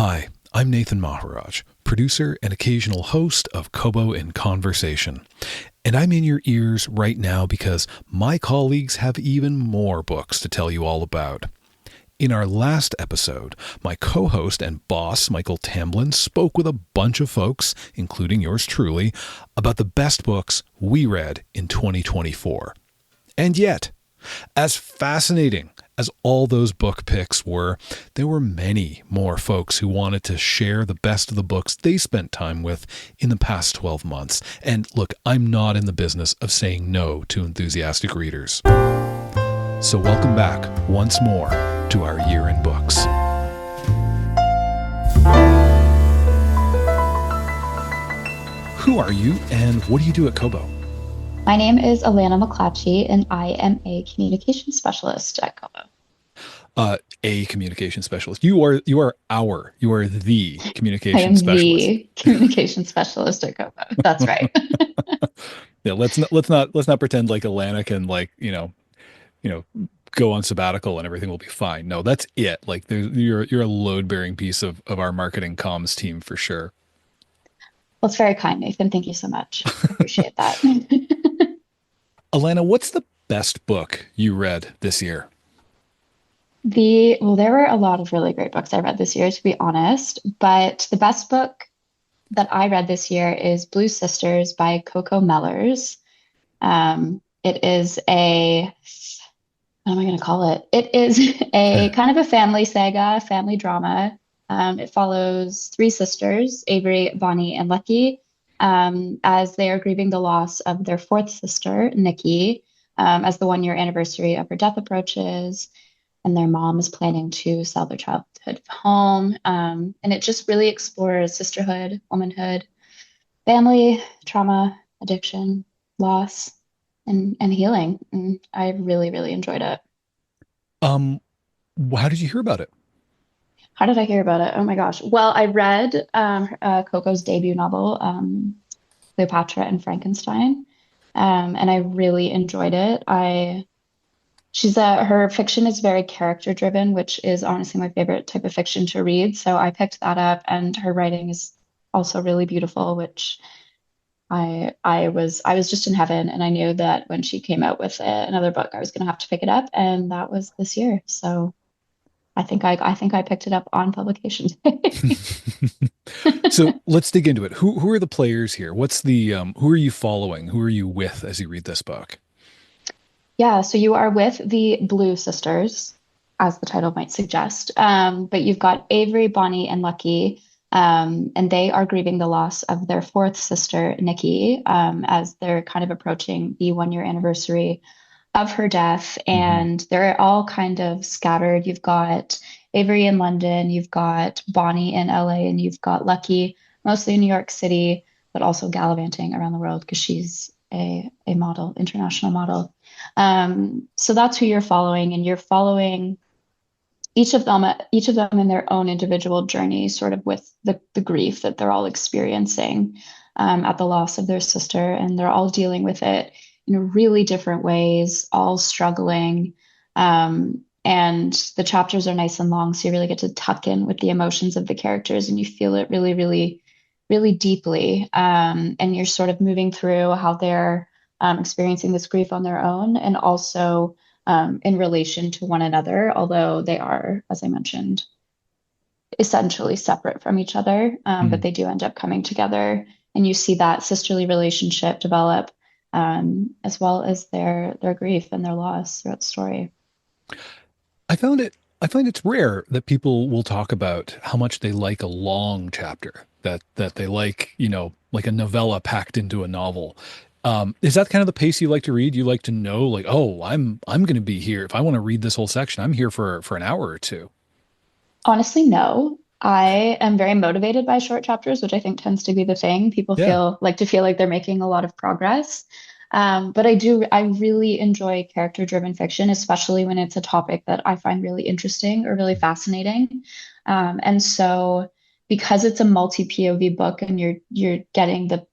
Hi, I'm Nathan Maharaj, producer and occasional host of Kobo in Conversation. And I'm in your ears right now because my colleagues have even more books to tell you all about. In our last episode, my co-host and boss, Michael Tamblin, spoke with a bunch of folks, including yours truly, about the best books we read in 2024. And yet, as fascinating as all those book picks were, there were many more folks who wanted to share the best of the books they spent time with in the past 12 months. And look, I'm not in the business of saying no to enthusiastic readers. So welcome back once more to our Year in Books. Who are you and what do you do at Kobo? My name is Alana McClatchy, and I am a communication specialist at Kobo. A communication specialist. You are the I communication am specialist. the communication specialist at Kobo. That's right. Yeah, let's not pretend like Alana can go on sabbatical and everything will be fine. No, that's it. Like you're a load bearing piece of our marketing comms team for sure. Well, it's very kind, Nathan. Thank you so much. I appreciate that. Alana, what's the best book you read this year? There were a lot of really great books I read this year, to be honest, but the best book that I read this year is Blue Sisters by Coco Mellers. It is what am I going to call it? It is a kind of a family saga, family drama. It follows three sisters, Avery, Bonnie, and Lucky, as they are grieving the loss of their fourth sister, Nikki, as the 1 year anniversary of her death approaches, and their mom is planning to sell their childhood home. And it just really explores sisterhood, womanhood, family, trauma, addiction, loss, and healing. And I really, really enjoyed it. Um, how did you hear about it? How did I hear about it? Oh my gosh. Well, I read Coco's debut novel, Cleopatra and Frankenstein, and I really enjoyed it. Her fiction is very character driven, which is honestly my favorite type of fiction to read. So I picked that up, and her writing is also really beautiful, which I was just in heaven, and I knew that when she came out with another book, I was going to have to pick it up, and that was this year. So I think I picked it up on publication day. So let's dig into it. Who are the players here? What's the who are you following? Who are you with as you read this book? Yeah, so you are with the Blue Sisters, as the title might suggest. But you've got Avery, Bonnie, and Lucky, and they are grieving the loss of their fourth sister, Nikki, as they're kind of approaching the 1 year anniversary of her death. Mm-hmm. And they're all kind of scattered. You've got Avery in London, you've got Bonnie in LA, and you've got Lucky mostly in New York City, but also gallivanting around the world because she's a model, international model. So that's who you're following, and you're following each of them in their own individual journey, sort of with the grief that they're all experiencing at the loss of their sister, and they're all dealing with it in really different ways, all struggling. And the chapters are nice and long, so you really get to tuck in with the emotions of the characters, and you feel it really, really, really deeply. And you're sort of moving through how they're experiencing this grief on their own, and also in relation to one another, although they are, as I mentioned, essentially separate from each other, but they do end up coming together, and you see that sisterly relationship develop, as well as their grief and their loss throughout the story. I find it's rare that people will talk about how much they like a long chapter, that they like, like a novella packed into a novel. Is that kind of the pace you like to read? You like to know, like, oh, I'm going to be here. If I want to read this whole section, I'm here for an hour or two. Honestly, no. I am very motivated by short chapters, which I think tends to be the thing. People Yeah. feel like they're making a lot of progress. But I really enjoy character-driven fiction, especially when it's a topic that I find really interesting or really fascinating. And so because it's a multi-POV book and you're getting the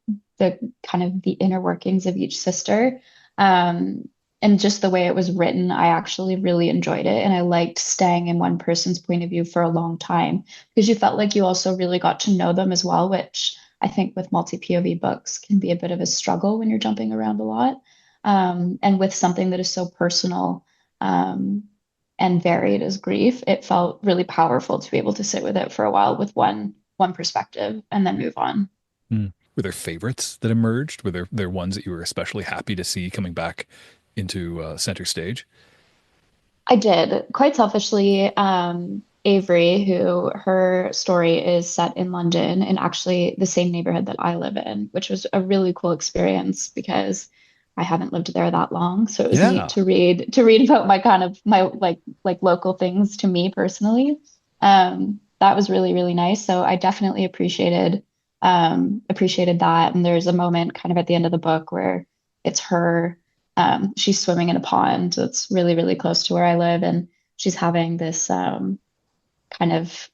kind of the inner workings of each sister, and just the way it was written, I actually really enjoyed it. And I liked staying in one person's point of view for a long time because you felt like you also really got to know them as well, which I think with multi-POV books can be a bit of a struggle when you're jumping around a lot. And with something that is so personal, um, and varied as grief, it felt really powerful to be able to sit with it for a while with one perspective and then move on. Hmm. Were there favorites that emerged? Were there ones that you were especially happy to see coming back into center stage? I did. Quite selfishly, Avery, who her story is set in London and actually the same neighborhood that I live in, which was a really cool experience because I haven't lived there that long. So it was neat Yeah. to read about my kind of my like local things to me personally. That was really, really nice. So I definitely appreciated that. And there's a moment kind of at the end of the book where it's her she's swimming in a pond that's really, really close to where I live, and she's having this kind of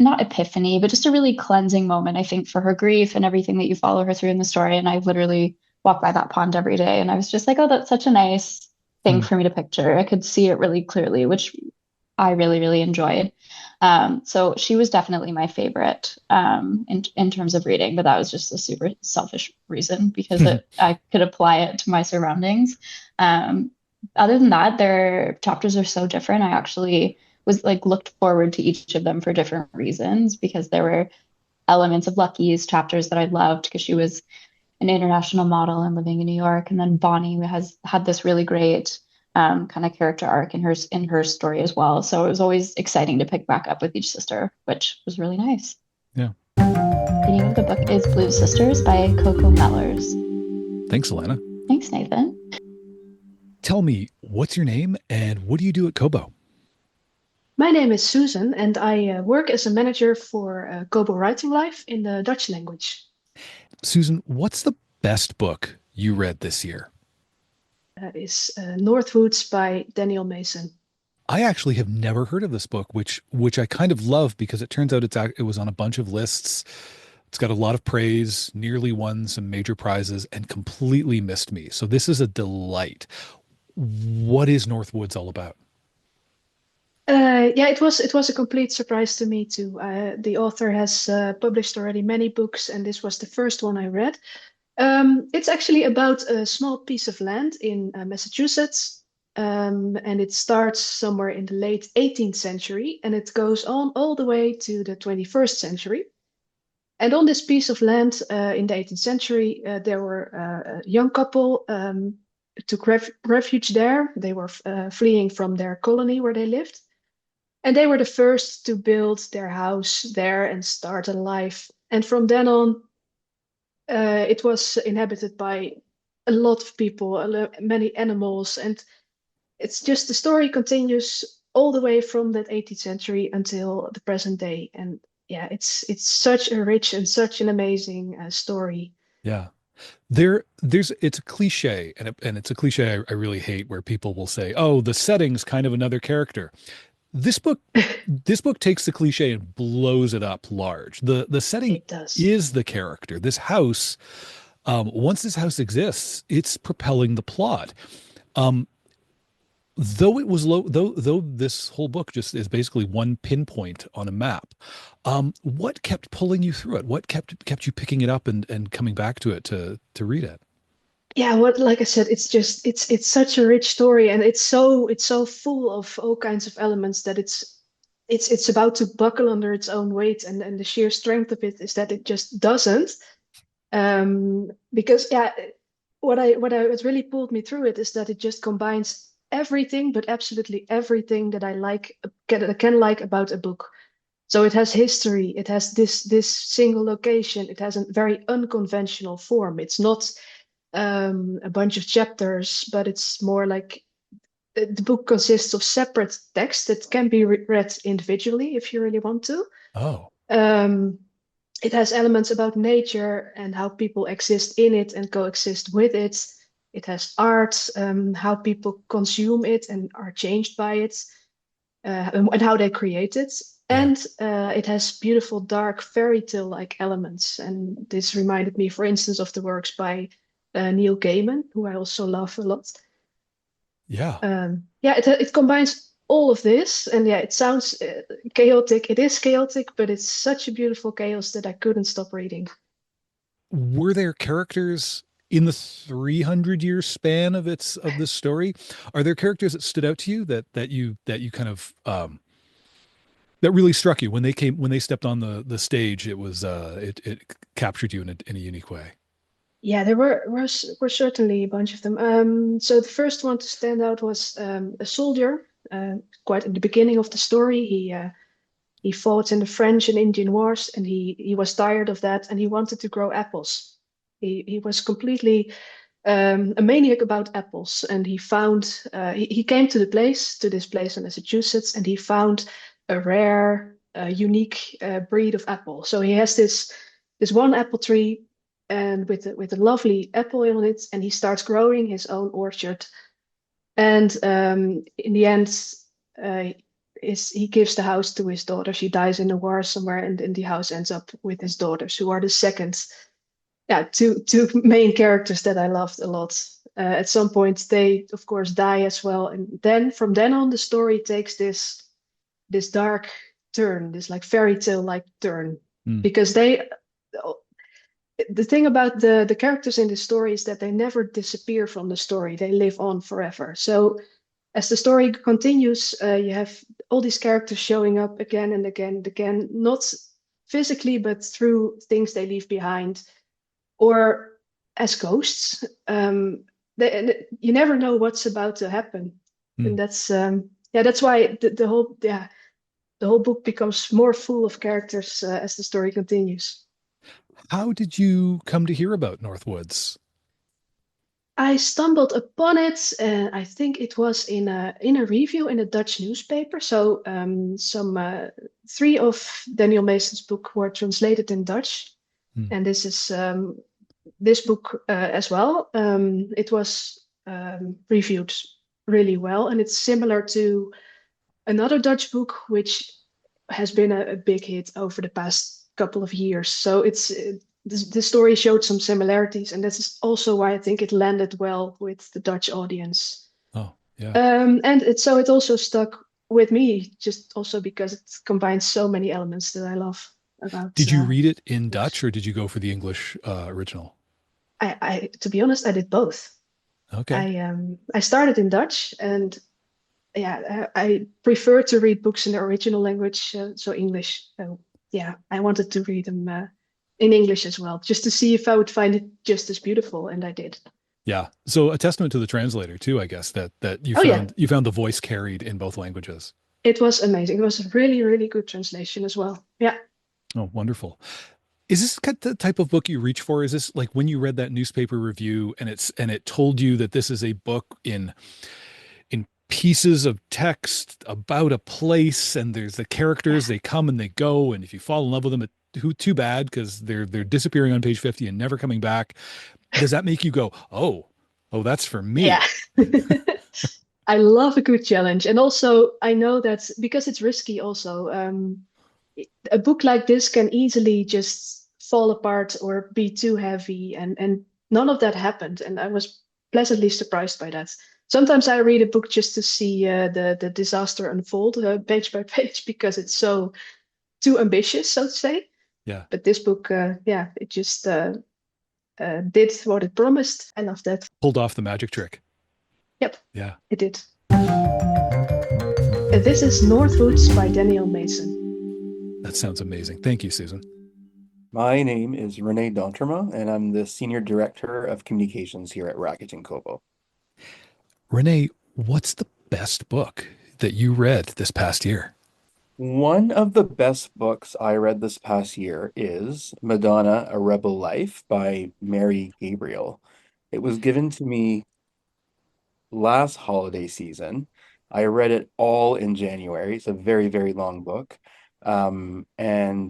not epiphany, but just a really cleansing moment, I think, for her grief and everything that you follow her through in the story. And I literally walk by that pond every day, and I was just like, oh, that's such a nice thing Hmm. for me to picture. I could see it really clearly, which I really, really enjoyed. So she was definitely my favorite in terms of reading, but that was just a super selfish reason because I could apply it to my surroundings. Um, Other than that, their chapters are so different. I actually was like looked forward to each of them for different reasons because there were elements of Lucky's chapters that I loved because she was an international model and living in New York. And then Bonnie has had this really great kind of character arc in her story as well. So it was always exciting to pick back up with each sister, which was really nice. Yeah. The name of the book is Blue Sisters by Coco Mellors. Thanks, Alana. Thanks, Nathan. Tell me, what's your name and what do you do at Kobo? My name is Susan, and I work as a manager for Kobo Writing Life in the Dutch language. Susan, what's the best book you read this year? That is Northwoods by Daniel Mason. I actually have never heard of this book, which I kind of love because it turns out it was on a bunch of lists. It's got a lot of praise, nearly won some major prizes, and completely missed me. So this is a delight. What is Northwoods all about? Yeah, it was a complete surprise to me too. The author has published already many books, and this was the first one I read. It's actually about a small piece of land in Massachusetts, and it starts somewhere in the late 18th century, and it goes on all the way to the 21st century. And on this piece of land in the 18th century, there were a young couple took refuge there. They were fleeing from their colony where they lived. And they were the first to build their house there and start a life. And from then on, it was inhabited by a lot of people, many animals. And it's just the story continues all the way from that 18th century until the present day. And yeah, it's such a rich and such an amazing story. Yeah. There's it's a cliche and it's a cliche I really hate where people will say, "Oh, the setting's kind of another character." This book this book takes the cliche and blows it up large. The setting It does. is the character. This house, once this house exists, it's propelling the plot. Um, though it was low, though this whole book just is basically one pinpoint on a map. What kept pulling you through it? What kept you picking it up and coming back to it to read it? Yeah, what like I said, it's such a rich story, and it's so full of all kinds of elements that it's about to buckle under its own weight, and the sheer strength of it is that it just doesn't. Because yeah, what really pulled me through it is that it just combines everything, but absolutely everything that I like can like about a book. So it has history, it has this single location, it has a very unconventional form. It's not a bunch of chapters, but it's more like the book consists of separate texts that can be read individually if you really want to. Oh, Um, it has elements about nature and how people exist in it and coexist with it. It has art, how people consume it and are changed by it, and how they create it. yeah. And it has beautiful, dark fairy tale like elements. And this reminded me, for instance, of the works by Neil Gaiman, who I also love a lot. Yeah. Yeah, it combines all of this, and yeah, it sounds chaotic. It is chaotic, but it's such a beautiful chaos that I couldn't stop reading. Were there characters in the 300-year span of this story? Are there characters that stood out to you that you kind of that really struck you when they stepped on the stage? It captured you in a unique way. Yeah, there were certainly a bunch of them. So the first one to stand out was a soldier. Quite at the beginning of the story, he fought in the French and Indian Wars, and he was tired of that, and he wanted to grow apples. He was completely a maniac about apples, and he came to this place in Massachusetts, and he found a rare, unique breed of apple. So he has this one apple tree, and with a lovely apple on it, and he starts growing his own orchard. And in the end, uh, he gives the house to his daughter. She dies in a war somewhere, and the house ends up with his daughters, who are the second, yeah, two main characters that I loved a lot. At some point, they of course die as well, and then from then on, the story takes this dark turn, this like fairy tale like turn, Mm. because the thing about the characters in this story is that they never disappear from the story; they live on forever. So as the story continues, you have all these characters showing up again and again and again, not physically, but through things they leave behind or as ghosts. You never know what's about to happen, Mm. and that's why the whole book becomes more full of characters as the story continues. How did you come to hear about Northwoods? I stumbled upon it, and I think it was in a review in a Dutch newspaper. So some three of Daniel Mason's book were translated in Dutch, Mm. and this is this book as well. It was reviewed really well, and it's similar to another Dutch book which has been a big hit over the past couple of years. So the story showed some similarities, and this is also why I think it landed well with the Dutch audience. Oh, yeah. And it also stuck with me, just also because it combines so many elements that I love about Did you read it in books. Dutch or did you go for the English original? To be honest, I did both. Okay. I started in Dutch, and yeah, I prefer to read books in the original language, so English. So yeah, I wanted to read them in English as well, just to see if I would find it just as beautiful, and I did. Yeah. So a testament to the translator too, I guess, that Oh yeah, you found the voice carried in both languages. it was amazing. It was a really, really good translation as well. Yeah. Oh, wonderful. Is this the type of book you reach for? Is this like when you read that newspaper review and it told you that this is a book in pieces of text about a place and there's the characters, Yeah. they come and they go, and if you fall in love with them, too bad because they're disappearing on page 50 and never coming back. Does that make you go, oh, that's for Yeah. me? I love a good challenge. And also, I know that because it's risky, also, a book like this can easily just fall apart or be too heavy. And none of that happened. And I was pleasantly surprised by that. Sometimes I read a book just to see the disaster unfold page by page because it's so too ambitious, so to say. Yeah. But this book, yeah, it just did what it promised. I love that. Pulled off the magic trick. Yep, Yeah. it did. This is Northwoods by Daniel Mason. That sounds amazing. Thank you, Susan. My name is Renee Donterma, and I'm the Senior Director of Communications here at Rakuten Kobo. Renee, what's the best book that you read this past year? One of the best books I read this past year is Madonna, A Rebel Life by Mary Gabriel. It was given to me last holiday season. I read it all in January. It's a very, very long book. And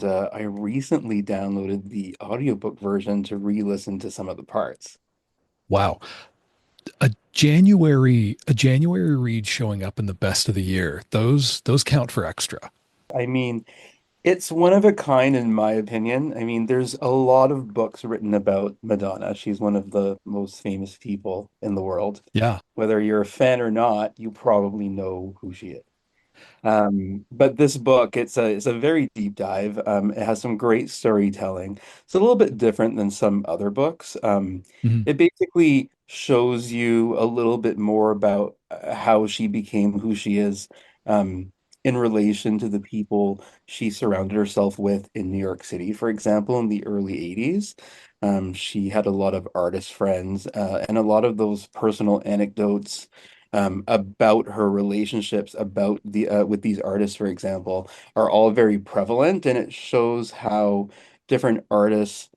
I recently downloaded the audiobook version to re-listen to some of the parts. Wow. A January read showing up in the best of the year. Those count for extra. I mean, It's one of a kind, in my opinion. I mean, there's a lot of books written about Madonna. She's one of the most famous people in the world. Yeah. Whether you're a fan or not, you probably know who she is. But this book, it's a very deep dive. It has some great storytelling. It's a little bit different than some other books. Mhm. It basically shows you a little bit more about how she became who she is, in relation to the people she surrounded herself with in New York City, for example, in the early 80s. She had a lot of artist friends, and a lot of those personal anecdotes about her relationships about the with these artists, for example, are all very prevalent, and it shows how different artists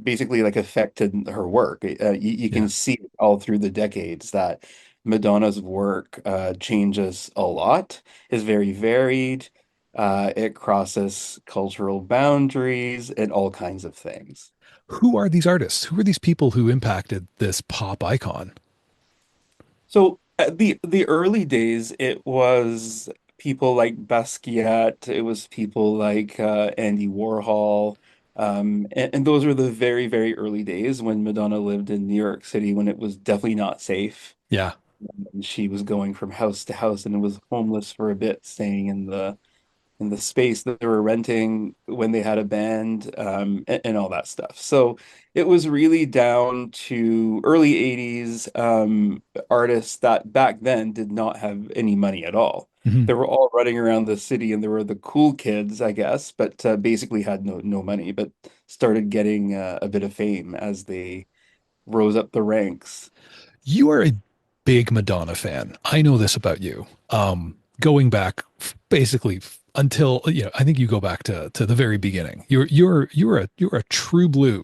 basically like affected her work. You can Yeah. see it all through the decades that Madonna's work changes a lot, is very varied. It crosses cultural boundaries and all kinds of things. Who are these artists? Who are these people who impacted this pop icon? So at the early days, it was people like Basquiat, it was people like Andy Warhol, and those were the very, very early days when Madonna lived in New York City, when it was definitely not safe. Yeah. And she was going from house to house and was homeless for a bit, staying in the space that they were renting when they had a band, and all that stuff. So it was really down to early 80s artists that back then did not have any money at all. Mhm. They were all running around the city and there were the cool kids, I guess, but basically had no money, but started getting a bit of fame as they rose up the ranks. You are a big Madonna fan. I know this about you. Going back basically until, I think you go back to the very beginning. You're a true blue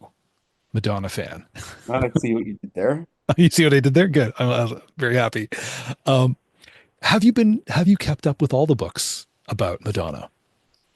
Madonna fan. I see what you did there. You see what I did there? Good. I'm very happy. Um, have you kept up with all the books about Madonna?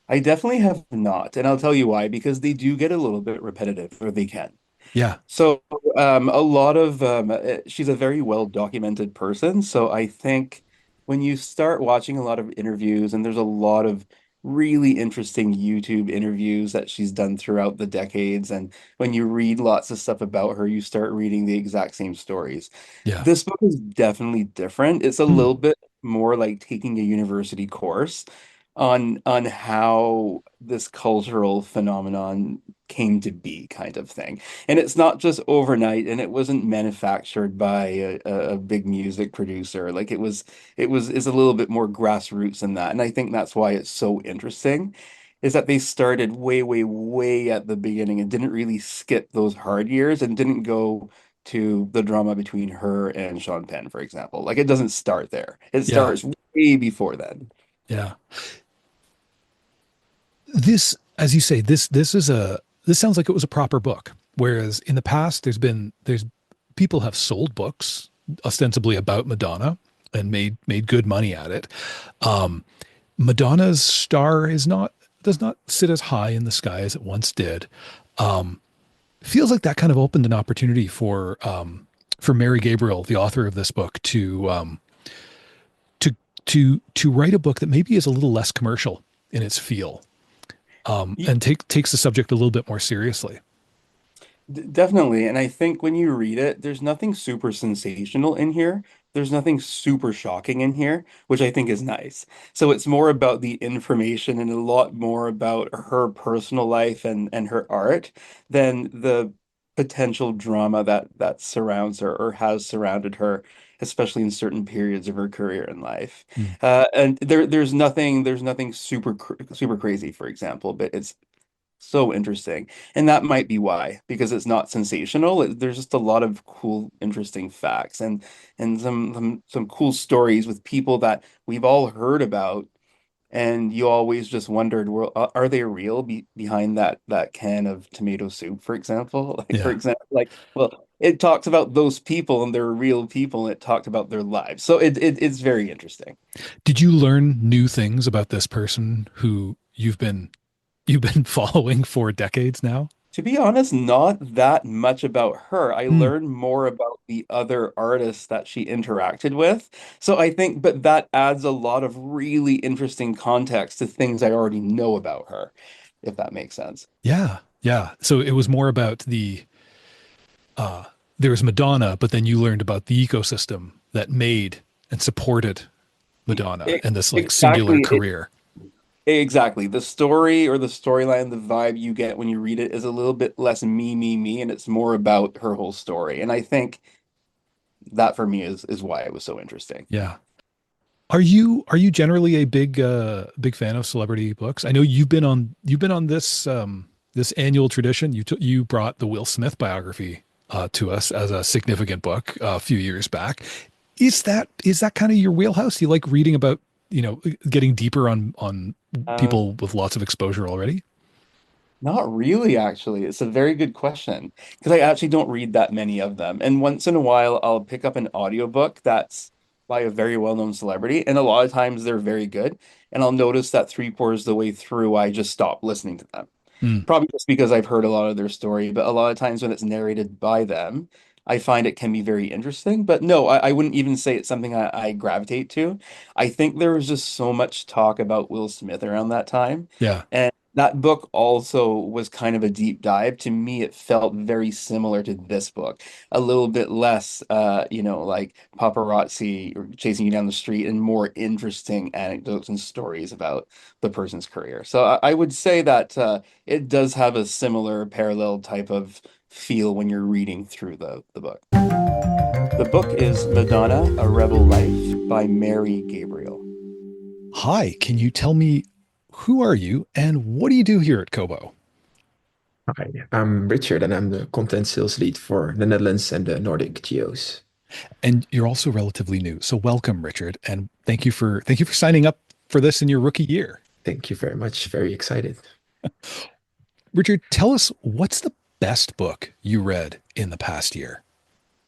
I definitely have not, and I'll tell you why, because they do get a little bit repetitive, or they can. Yeah. So, a lot of she's a very well documented person. So I think when you start watching a lot of interviews, and there's a lot of really interesting YouTube interviews that she's done throughout the decades, and when you read lots of stuff about her, you start reading the exact same stories. Yeah. This book is definitely different. It's a Hmm. little bit more like taking a university course on how this cultural phenomenon came to be, kind of thing. And it's not just overnight, and it wasn't manufactured by a big music producer. Like it's a little bit more grassroots than that. And I think that's why it's so interesting, is that they started way, way, way at the beginning and didn't really skip those hard years and didn't go to the drama between her and Sean Penn, for example. Like it doesn't start there. It Yeah. starts way before then. Yeah. This, as you say, this sounds like it was a proper book. Whereas in the past, there's people have sold books ostensibly about Madonna and made good money at it. Um, Madonna's star is not does not sit as high in the sky as it once did. Um, Feels like that kind of opened an opportunity for Mary Gabriel, the author of this book, to to write a book that maybe is a little less commercial in its feel, and takes the subject a little bit more seriously. Definitely. And I think when you read it, there's nothing super sensational in here. There's nothing super shocking in here, which I think is nice. So it's more about the information and a lot more about her personal life and her art than the potential drama that surrounds her or has surrounded her, especially in certain periods of her career in life. Mm. And there's nothing super crazy, for example, but it's so interesting. And that might be why, because it's not sensational. There's just a lot of cool, interesting facts and some cool stories with people that we've all heard about. And you always just wondered, well, are they real behind that can of tomato soup, for example? Like, for Yeah. example, like, well, it talks about those people and they're real people, and it talked about their lives. So it's very interesting. Did you learn new things about this person who you've been following for decades now? To be honest, not that much about her. I Hmm. learned more about the other artists that she interacted with. So I think, but that adds a lot of really interesting context to things I already know about her. if that makes sense. Yeah. Yeah. So it was more about uh, there was Madonna, but then you learned about the ecosystem that made and supported Madonna It, and this like singular exactly. career. Exactly. The story or the storyline, the vibe you get when you read it is a little bit less me, and it's more about her whole story. And I think that for me is why it was so interesting. Yeah. Are you generally a big fan of celebrity books? I know you've been on this annual tradition. You brought the Will Smith biography to us as a significant book a few years back. Is that kind of your wheelhouse? Do you like reading about, getting deeper on Uh, people with lots of exposure already? Not really, actually. It's a very good question because I actually don't read that many of them. And once in a while, I'll pick up an audiobook that's by a very well-known celebrity, and a lot of times they're very good. And I'll notice that three-quarters of the way through, I just stop listening to them. Mm, Probably just because I've heard a lot of their story, but a lot of times when it's narrated by them, I find it can be very interesting. But no, I wouldn't even say it's something I gravitate to. I think there was just so much talk about Will Smith around that time. yeah. And that book also was kind of a deep dive. To me, it felt very similar to this book, a little bit less, like paparazzi or chasing you down the street and more interesting anecdotes and stories about the person's career. So I would say that it does have a similar parallel type of feel when you're reading through the book. The book is Madonna, A Rebel Life by Mary Gabriel. Hi, can you tell me who are you and what do you do here at Kobo? Hi, I'm Richard and I'm the content sales lead for the Netherlands and the Nordic geos. And you're also relatively new. So welcome, Richard, and thank you for signing up for this in your rookie year. Thank you very much. Very excited. Richard, tell us what's the best book you read in the past year?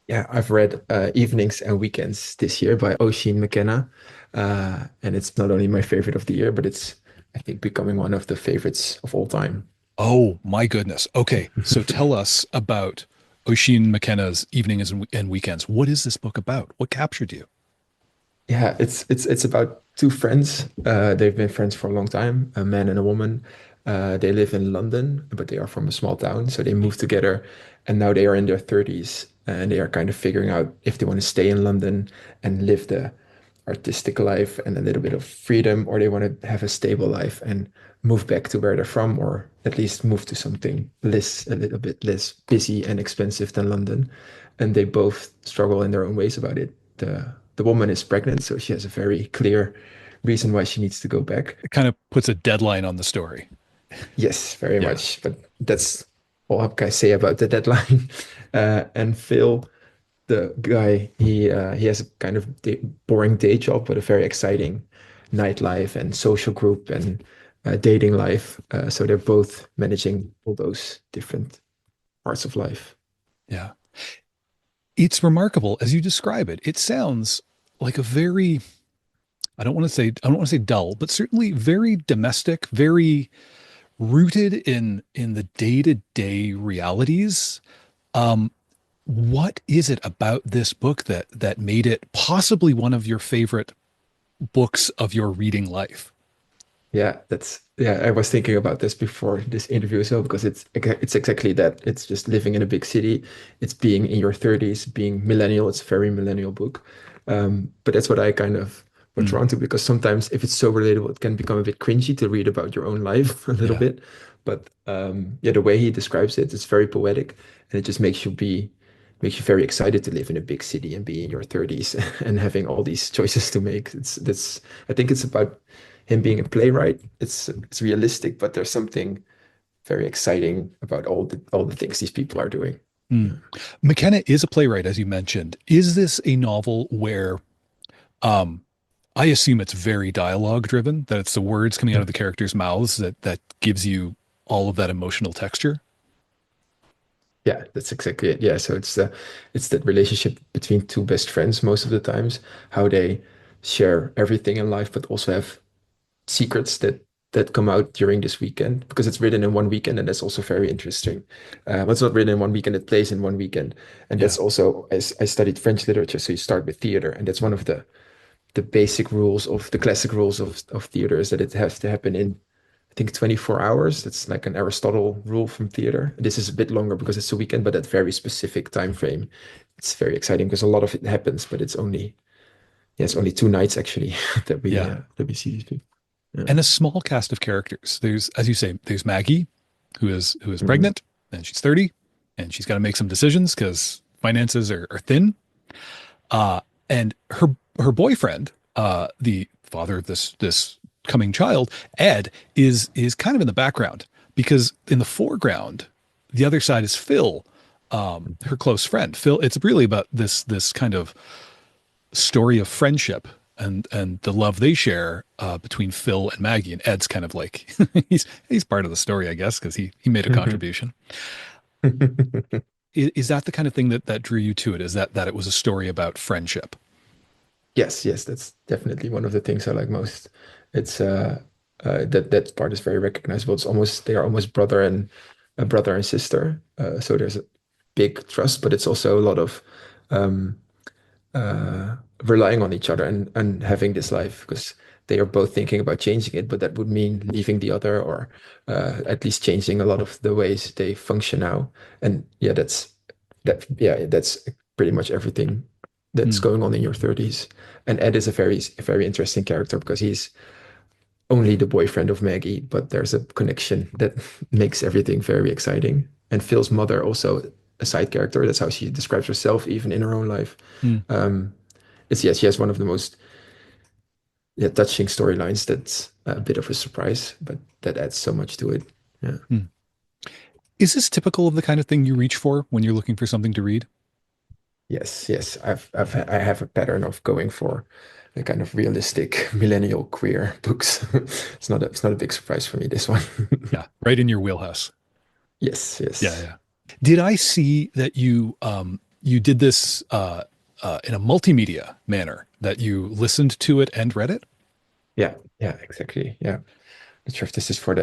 Yeah, I've read Evenings and Weekends this year by Oisin McKenna. And it's not only my favorite of the year, but it's, I think, becoming one of the favorites of all time. Oh my goodness. Okay, so tell us about Oisin McKenna's Evenings and Weekends. What is this book about? What captured you? Yeah, it's about two friends. They've been friends for a long time, a man and a woman. They live in London, but they are from a small town, so they moved together, and now they are in their 30s, and they are kind of figuring out if they want to stay in London and live the artistic life and a little bit of freedom, or they want to have a stable life and move back to where they're from, or at least move to something less, a little bit less busy and expensive than London. And they both struggle in their own ways about it. The woman is pregnant, so she has a very clear reason why she needs to go back. It kind of puts a deadline on the story. Yes, very Yeah. much. But that's all I can say about the deadline. And Phil, the guy, he has a kind of boring day job, but a very exciting nightlife and social group and dating life. So they're both managing all those different parts of life. Yeah. It's remarkable as you describe it. It sounds like a very, I don't want to say dull, but certainly very domestic, very rooted in the day-to-day realities. Um, what is it about this book that made it possibly one of your favorite books of your reading life? Yeah, I was thinking about this before this interview as well because it's exactly that. It's just living in a big city. It's being in your 30s, being millennial. It's a very millennial book. But that's what I kind of was Mm, drawn to because sometimes if it's so relatable, it can become a bit cringy to read about your own life a little yeah. bit. But yeah, the way he describes it, it's very poetic and it just makes you very excited to live in a big city and be in your 30s and having all these choices to make. I think it's about him being a playwright. It's realistic, but there's something very exciting about all the things these people are doing. Mm. McKenna is a playwright, as you mentioned. Is this a novel where um, I assume it's very dialogue driven, that it's the words coming out of the characters' mouths that gives you all of that emotional texture? Yeah, that's exactly it. Yeah, so it's that relationship between two best friends most of the times, how they share everything in life, but also have secrets that come out during this weekend because it's written in one weekend, and that's also very interesting. But it's not written in one weekend; it plays in one weekend, and Yeah. that's also as I studied French literature, so you start with theater, and that's one of the basic rules of the classic rules of theater is that it has to happen in I think 24 hours. That's like an Aristotle rule from theater. This is a bit longer because it's a weekend, but at very specific time frame. It's very exciting because a lot of it happens, but it's only 2 nights actually Yeah. that we see these people. Yeah. And a small cast of characters. There's, as you say, there's Maggie, who is Mhm. pregnant, and she's 30, and she's got to make some decisions because finances are thin. Uh, and her boyfriend, the father of this coming child, Ed, is kind of in the background because in the foreground, the other side is Phil, her close friend. Phil, it's really about this kind of story of friendship and the love they share between Phil and Maggie. And Ed's kind of like he's part of the story, I guess, because he made a contribution. Is that the kind of thing that drew you to it? Is that it was a story about friendship? Yes, yes, that's definitely one of the things I like most. It's that part is very recognizable. It's almost they are almost brother and sister. So there's a big trust, but it's also a lot of um, relying on each other and having this life because they are both thinking about changing it, but that would mean leaving the other or at least changing a lot of the ways they function now. And yeah, that's pretty much everything that's Hmm. going on in your 30s. And Ed is a very interesting character because he's only the boyfriend of Maggie, but there's a connection that makes everything very exciting. And Phil's mother also a side character. That's how she describes herself, even in her own life. Hmm. Um, it's yes, she has one of the most touching storylines. That's a bit of a surprise, but that adds so much to it. Yeah. Hmm. Is this typical of the kind of thing you reach for when you're looking for something to read? Yes, yes. I have a pattern of going for the kind of realistic millennial queer books. It's not a big surprise for me, this one. Yeah, right in your wheelhouse. Yes, Yeah, yes. yeah. Did I see that you did this in a multimedia manner, that you listened to it and read it? Yeah, yeah, exactly. Yeah. Not sure if this is for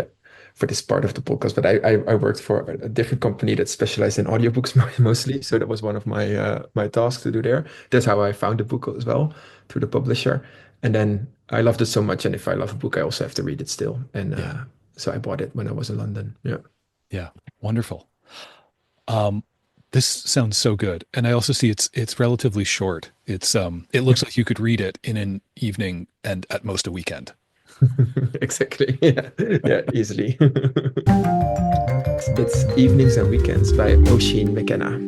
this part of the podcast, but I worked for a different company that specialized in audiobooks mostly. So that was one of my tasks to do there. That's how I found the book as well through the publisher. And then I loved it so much. And if I love a book, I also have to read it still. And Yeah, so I bought it when I was in London. Yeah. yeah. Wonderful. Um, this sounds so good. And I also see it's relatively short. It looks like you could read it in an evening and at most a weekend. Exactly. Yeah. Yeah, easily. It's Evenings and Weekends by Oisin McKenna.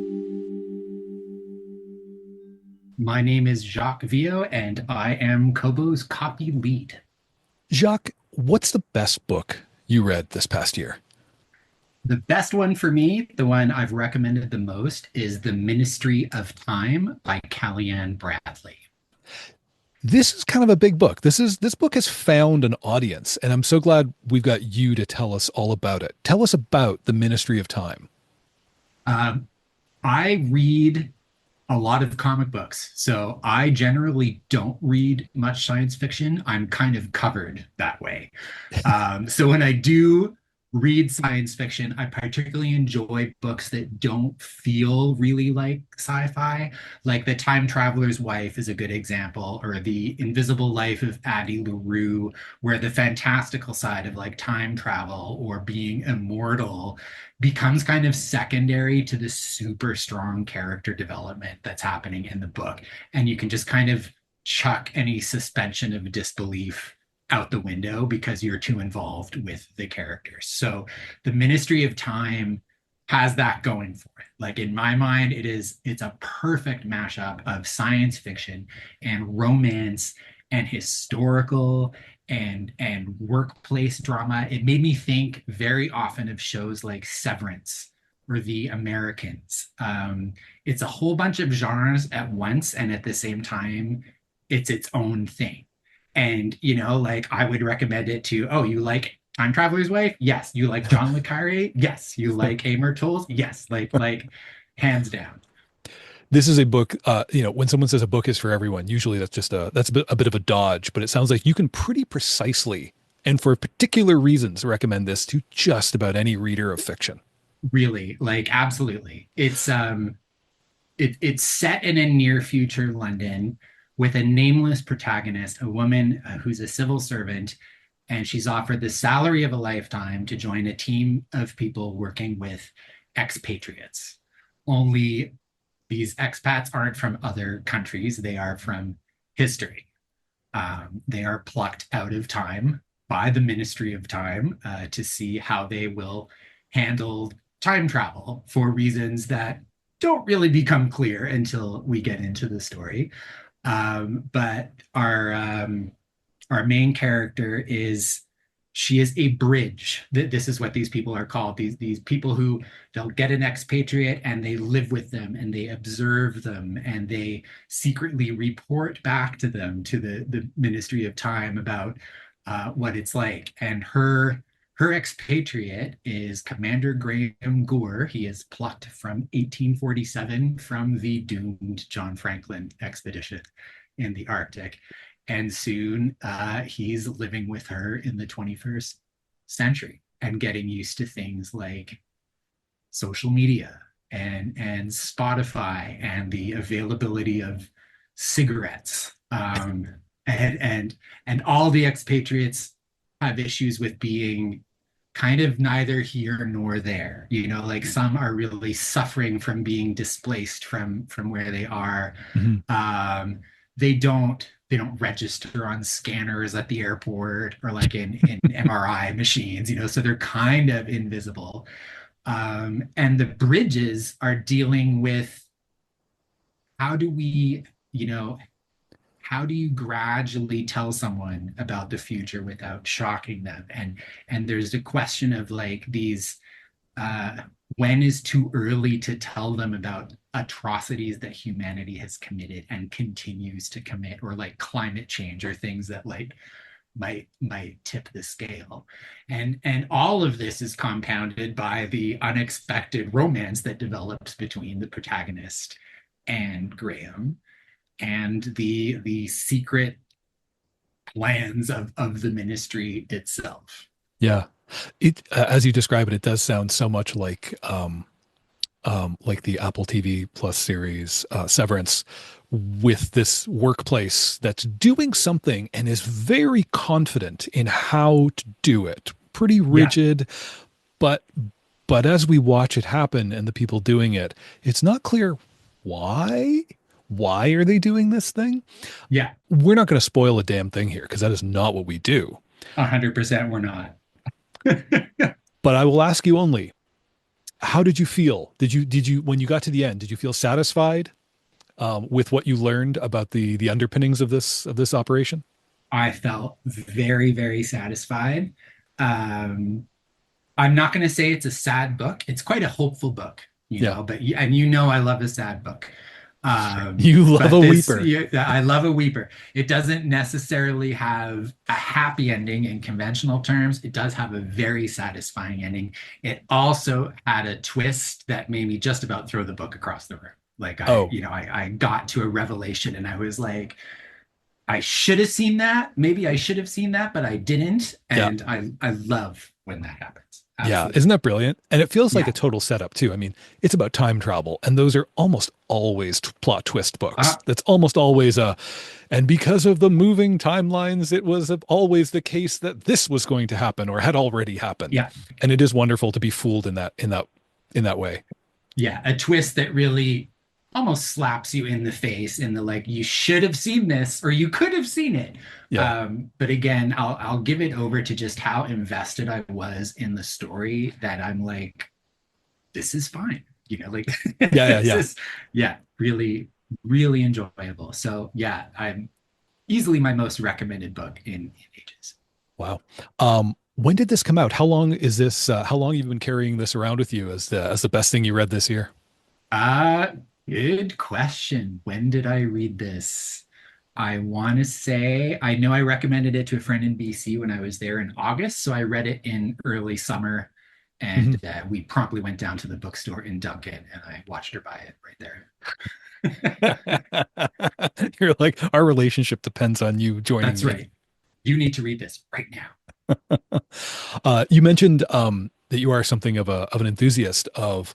My name is Jacques Vio, and I am Kobo's copy lead. Jacques, what's the best book you read this past year? The best one for me, the one I've recommended the most, is The Ministry of Time by Kellyanne Bradley. This is kind of a big book. This book has found an audience, and I'm so glad we've got you to tell us all about it. Tell us about the Ministry of Time. Um, I read a lot of comic books, so I generally don't read much science fiction. I'm kind of covered that way. So when I do read science fiction, I particularly enjoy books that don't feel really like sci-fi. Like The Time Traveler's Wife is a good example, or The Invisible Life of Addie LaRue, where the fantastical side of like time travel or being immortal becomes kind of secondary to the super strong character development that's happening in the book. And you can just kind of chuck any suspension of disbelief out the window because you're too involved with the characters. So the Ministry of Time has that going for it. Like in my mind, it's a perfect mashup of science fiction and romance and historical and workplace drama. It made me think very often of shows like Severance or The Americans. It's a whole bunch of genres at once, and at the same time, it's its own thing. And like I would recommend it to, oh, you like Time Traveler's Wife? Yes. You like John le Carre? Yes. You like Amor Tolls? Yes. Like hands down. This is a book, when someone says a book is for everyone, usually that's a bit of a dodge, but it sounds like you can pretty precisely and for particular reasons recommend this to just about any reader of fiction. Really, like absolutely. It's set in a near future London with a nameless protagonist, a woman who's a civil servant, and she's offered the salary of a lifetime to join a team of people working with expatriates. Only these expats aren't from other countries, they are from history. They are plucked out of time by the Ministry of Time to see how they will handle time travel for reasons that don't really become clear until we get into the story. But our main character is she is a bridge. This is what these people are called. These people who they'll get an expatriate and they live with them and they observe them and they secretly report back to them to the Ministry of Time about what it's like. And her expatriate is Commander Graham Gore. He is plucked from 1847 from the doomed John Franklin expedition in the Arctic. And soon he's living with her in the 21st century and getting used to things like social media and Spotify and the availability of cigarettes. And all the expatriates have issues with being kind of neither here nor there. You know, like some are really suffering from being displaced from where they are. Mhm. They don't register on scanners at the airport or like in MRI machines, you know, so they're kind of invisible. And the bridges are dealing with how do we, you know, how do you gradually tell someone about the future without shocking them? And there's a question of like these when is too early to tell them about atrocities that humanity has committed and continues to commit, or like climate change or things that like might tip the scale. And all of this is compounded by the unexpected romance that develops between the protagonist and Graham and the secret plans of the ministry itself. Yeah. It as you describe it, it does sound so much like the Apple TV Plus series Severance, with this workplace that's doing something and is very confident in how to do it. Pretty Yeah. rigid, but as we watch it happen and the people doing it, it's not clear why. Why are they doing this thing? Yeah. We're not going to spoil a damn thing here because that is not what we do. 100% we're not. But I will ask you only, how did you feel? Did you when you got to the end, did you feel satisfied with what you learned about the underpinnings of this operation? I felt very, very satisfied. I'm not going to say it's a sad book. It's quite a hopeful book, you Yeah. know, but and you know I love a sad book. You love but a this, weeper. yeah, I love a weeper. It doesn't necessarily have a happy ending in conventional terms. It does have a very satisfying ending. It also had a twist that made me just about throw the book across the room. Like Oh. I got to a revelation and I was like, I should have seen that. Maybe I should have seen that, but I didn't. Yeah. And I love when that happens. Yeah, Absolutely. isn't that brilliant? And it feels like Yeah. a total setup too. I mean, it's about time travel, and those are almost always plot twist books. That's almost always and because of the moving timelines, it was always the case that this was going to happen or had already happened. Yeah. And it is wonderful to be fooled in that way. Yeah, a twist that really almost slaps you in the face in the like, you should have seen this or you could have seen it. Yeah. But again, I'll give it over to just how invested I was in the story that I'm like, this is fine. You know, like Yeah. Really, really enjoyable. So yeah, I'm easily my most recommended book in ages. Wow. When did this come out? How long is this? How long have you been carrying this around with you as the best thing you read this year? Good question. When did I read this? I want to say, I know I recommended it to a friend in BC when I was there in August. So I read it in early summer and we promptly went down to the bookstore in Duncan and I watched her buy it right there. You're like, our relationship depends on you joining That's me. right. You need to read this right now. You mentioned that you are something of an enthusiast of,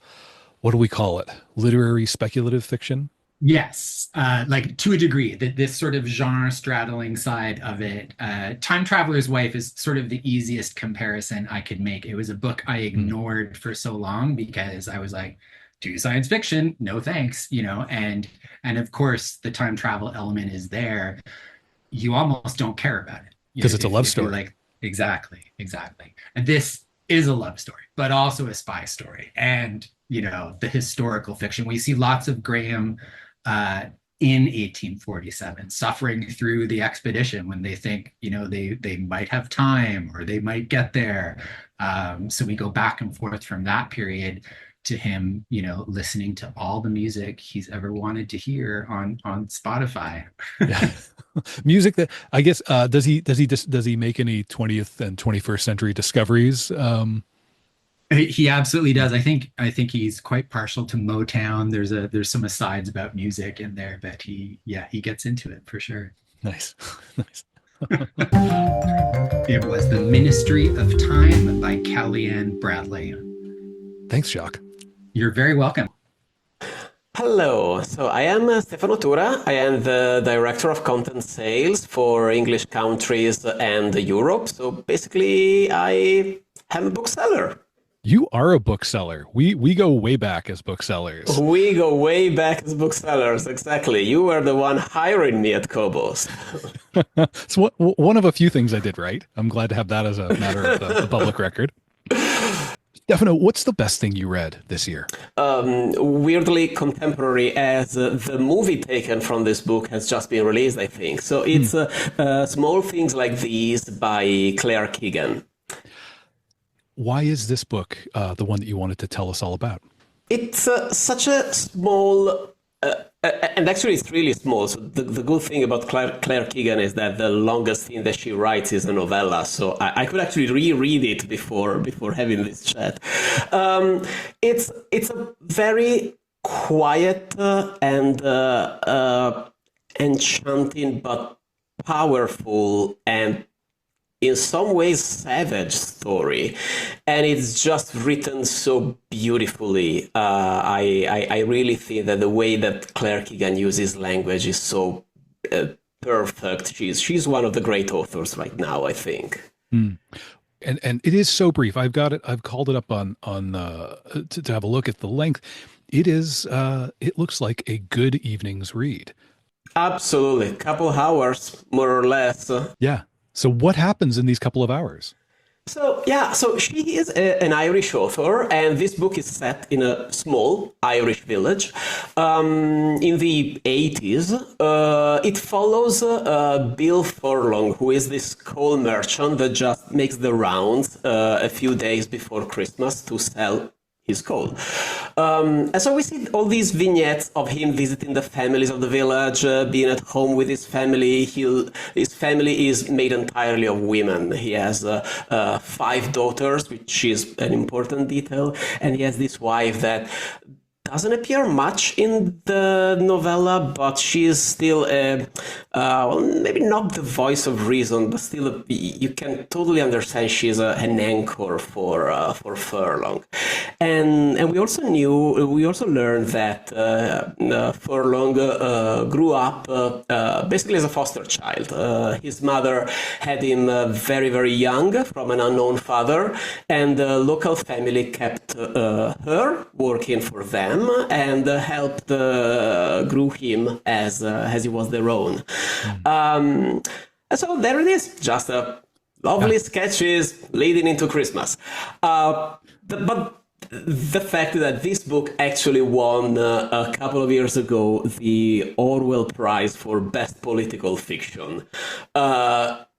what do we call it? Literary speculative fiction? Yes, like to a degree, that this sort of genre straddling side of it. Time Traveler's Wife is sort of the easiest comparison I could make. It was a book I Mm. ignored for so long because I was like, do science fiction, no thanks, and of course the time travel element is there. You almost don't care about it. Because it's a love If you story. like, exactly, exactly. And this is a love story, but also a spy story. And, the historical fiction. We see lots of Graham in 1847 suffering through the expedition when they think, they might have time or they might get there. So we go back and forth from that period to him, listening to all the music he's ever wanted to hear on Spotify. Yeah. Music that I guess does he make any 20th and 21st century discoveries? He absolutely does. I think he's quite partial to Motown. There's some asides about music in there, but he gets into it for sure. Nice. Nice. It was The Ministry of Time by Kellyanne Bradley. Thanks, Jacques. You're very welcome. Hello, so I am Stefano Tura. I am the Director of Content Sales for English countries and Europe. So basically, I am a bookseller. You are a bookseller. We go way back as booksellers. We go way back as booksellers, exactly. You were the one hiring me at Kobo's. It's one of a few things I did right. I'm glad to have that as a matter of the public record. Stefano, what's the best thing you read this year? Weirdly contemporary, as the movie taken from this book has just been released, I think. So it's Small Things Like These by Claire Keegan. Why is this book the one that you wanted to tell us all about? It's such a small, and actually it's really small. So the good thing about Claire Keegan is that the longest thing that she writes is a novella. So I could actually reread it before having this chat. It's a very quiet and enchanting but powerful and in some ways savage story, and it's just written so beautifully. I really think that the way that Claire Keegan uses language is so perfect. She's one of the great authors right now, I think. And it is so brief. I've got it. I've called it up on to have a look at the length. It is. It looks like a good evening's read. Absolutely, couple hours more or less. Yeah. So what happens in these couple of hours? So she is an Irish author, and this book is set in a small Irish village in the 80s. It follows Bill Furlong, who is this coal merchant that just makes the rounds a few days before Christmas to sell his coal. And so we see all these vignettes of him visiting the families of the village, being at home with his family. His family is made entirely of women. He has 5 daughters, which is an important detail, and he has this wife that doesn't appear much in the novella, but she is still well, maybe not the voice of reason, but still you can totally understand she's an anchor for Furlong. And we also learned that Furlong grew up basically as a foster child. His mother had him very, very young from an unknown father, and the local family kept her working for them and helped grew him as he was their own. And so there it is, just lovely sketches leading into Christmas. But the fact that this book actually won a couple of years ago the Orwell Prize for Best Political Fiction.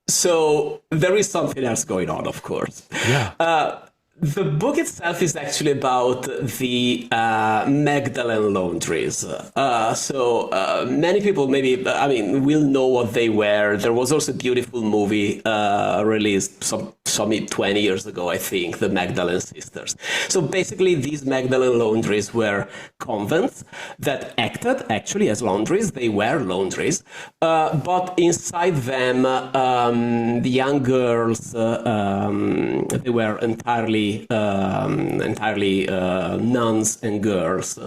So there is something else going on, of course. Yeah. The book itself is actually about the Magdalen laundries. So many people will know what they were. There was also a beautiful movie released some 20 years ago, I think, the Magdalen Sisters. So basically these Magdalen laundries were convents that acted actually as laundries. They were laundries, but inside them the young girls, they were entirely nuns and girls.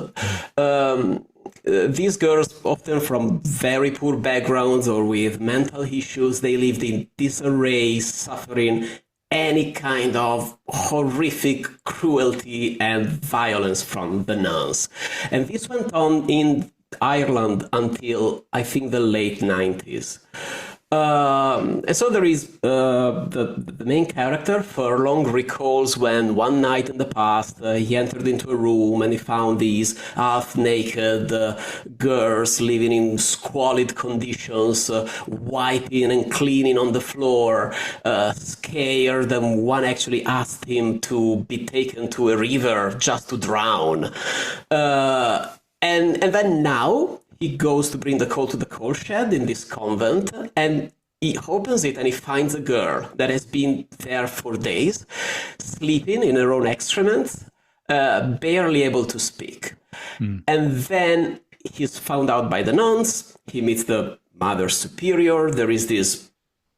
these girls, often from very poor backgrounds or with mental issues, they lived in disarray, suffering any kind of horrific cruelty and violence from the nuns. And this went on in Ireland until, I think, the late 90s. And so there is the main character, Furlong, recalls when one night in the past he entered into a room and he found these half-naked girls living in squalid conditions, wiping and cleaning on the floor, scared, and one actually asked him to be taken to a river just to drown. And then now he goes to bring the coal to the coal shed in this convent, and he opens it and he finds a girl that has been there for days, sleeping in her own excrement, barely able to speak. And then he's found out by the nuns, he meets the Mother Superior, there is this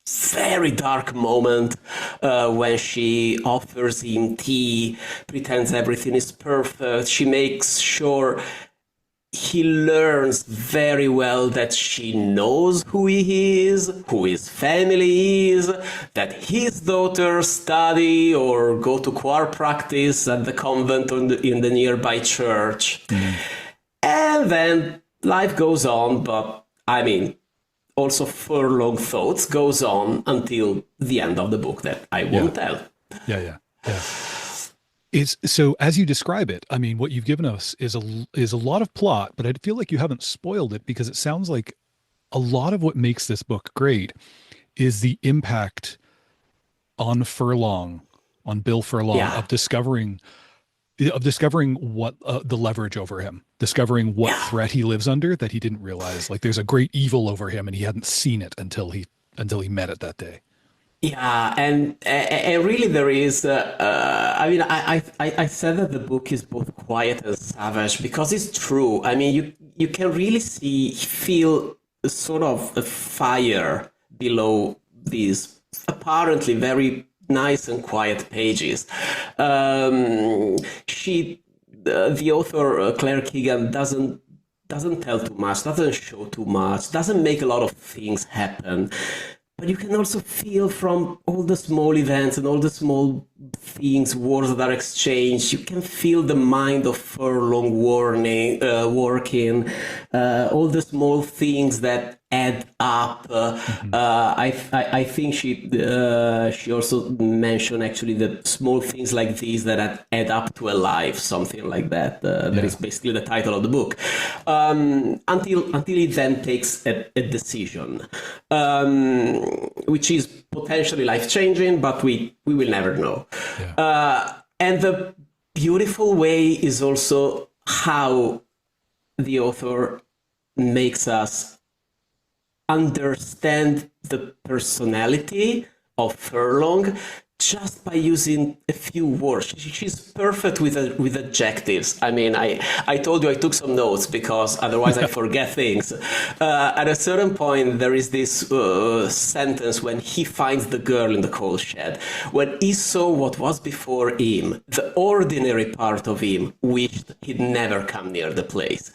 very dark moment when she offers him tea, pretends everything is perfect, she makes sure he learns very well that she knows who he is, who his family is, that his daughters study or go to choir practice at the convent or in the nearby church. And then life goes on, but I mean, also Furlong Thoughts goes on until the end of the book that I won't tell. Yeah. Is so as you describe it, I mean, what you've given us is a lot of plot, but I feel like you haven't spoiled it, because it sounds like a lot of what makes this book great is the impact on Bill Furlong, of discovering what the leverage over him, discovering what threat he lives under that he didn't realize. Like there's a great evil over him, and he hadn't seen it until he met it that day. Yeah, and really there is. I mean, I said that the book is both quiet and savage because it's true. I mean, you can really feel a sort of a fire below these apparently very nice and quiet pages. The author Claire Keegan doesn't tell too much, doesn't show too much, doesn't make a lot of things happen. But you can also feel from all the small events and all the small things, words that are exchanged, you can feel the mind of Furlong working, all the small things that add up. I think she also mentioned actually the small things like these that add up to a life, something like that. That is basically the title of the book. Until he then takes a decision, which is potentially life-changing, but we will never know. And the beautiful way is also how the author makes us understand the personality of Furlong just by using a few words. She's perfect with adjectives. I mean, I told you I took some notes because otherwise I forget things. At a certain point, there is this sentence when he finds the girl in the coal shed. When he saw what was before him, the ordinary part of him wished he'd never come near the place.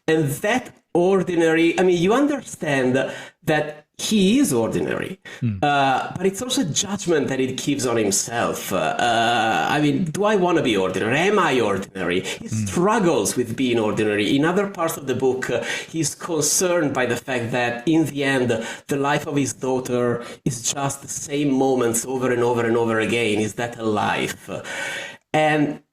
And that ordinary, I mean, you understand that he is ordinary, but it's also a judgment that he gives on himself. I mean, do I want to be ordinary? Am I ordinary? He struggles with being ordinary. In other parts of the book, he's concerned by the fact that in the end, the life of his daughter is just the same moments over and over and over again. Is that a life? And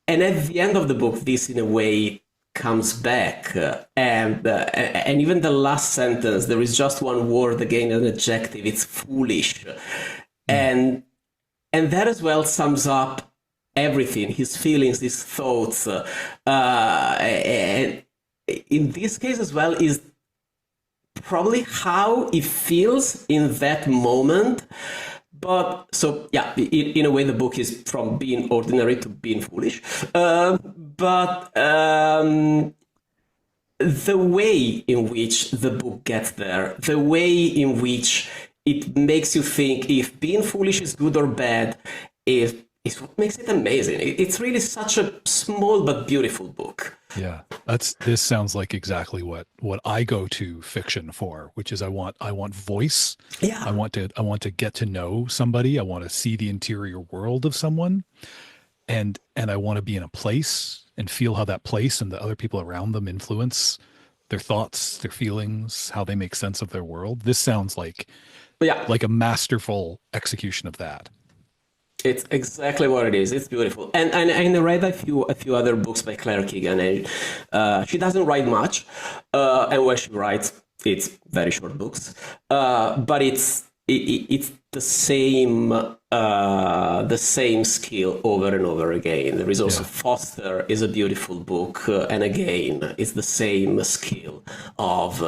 at the end of the book, this in a way comes back, and even the last sentence, there is just one word again, an adjective. It's foolish, and that as well sums up everything: his feelings, his thoughts, and in this case as well is probably how he feels in that moment. But so yeah, in a way, the book is from being ordinary to being foolish. But the way in which the book gets there, the way in which it makes you think if being foolish is good or bad, is what makes it amazing. It's really such a small but beautiful book. Yeah. This sounds like exactly what I go to fiction for, which is I want voice. Yeah. I want to get to know somebody. I want to see the interior world of someone, and I want to be in a place and feel how that place and the other people around them influence their thoughts, their feelings, how they make sense of their world. This sounds like Yeah. a masterful execution of that. It's exactly what it is. It's beautiful, and I read a few other books by Claire Keegan, and she doesn't write much, and when she writes, it's very short books, but it's the same skill over and over again. There is also Foster is a beautiful book, and again, it's the same skill of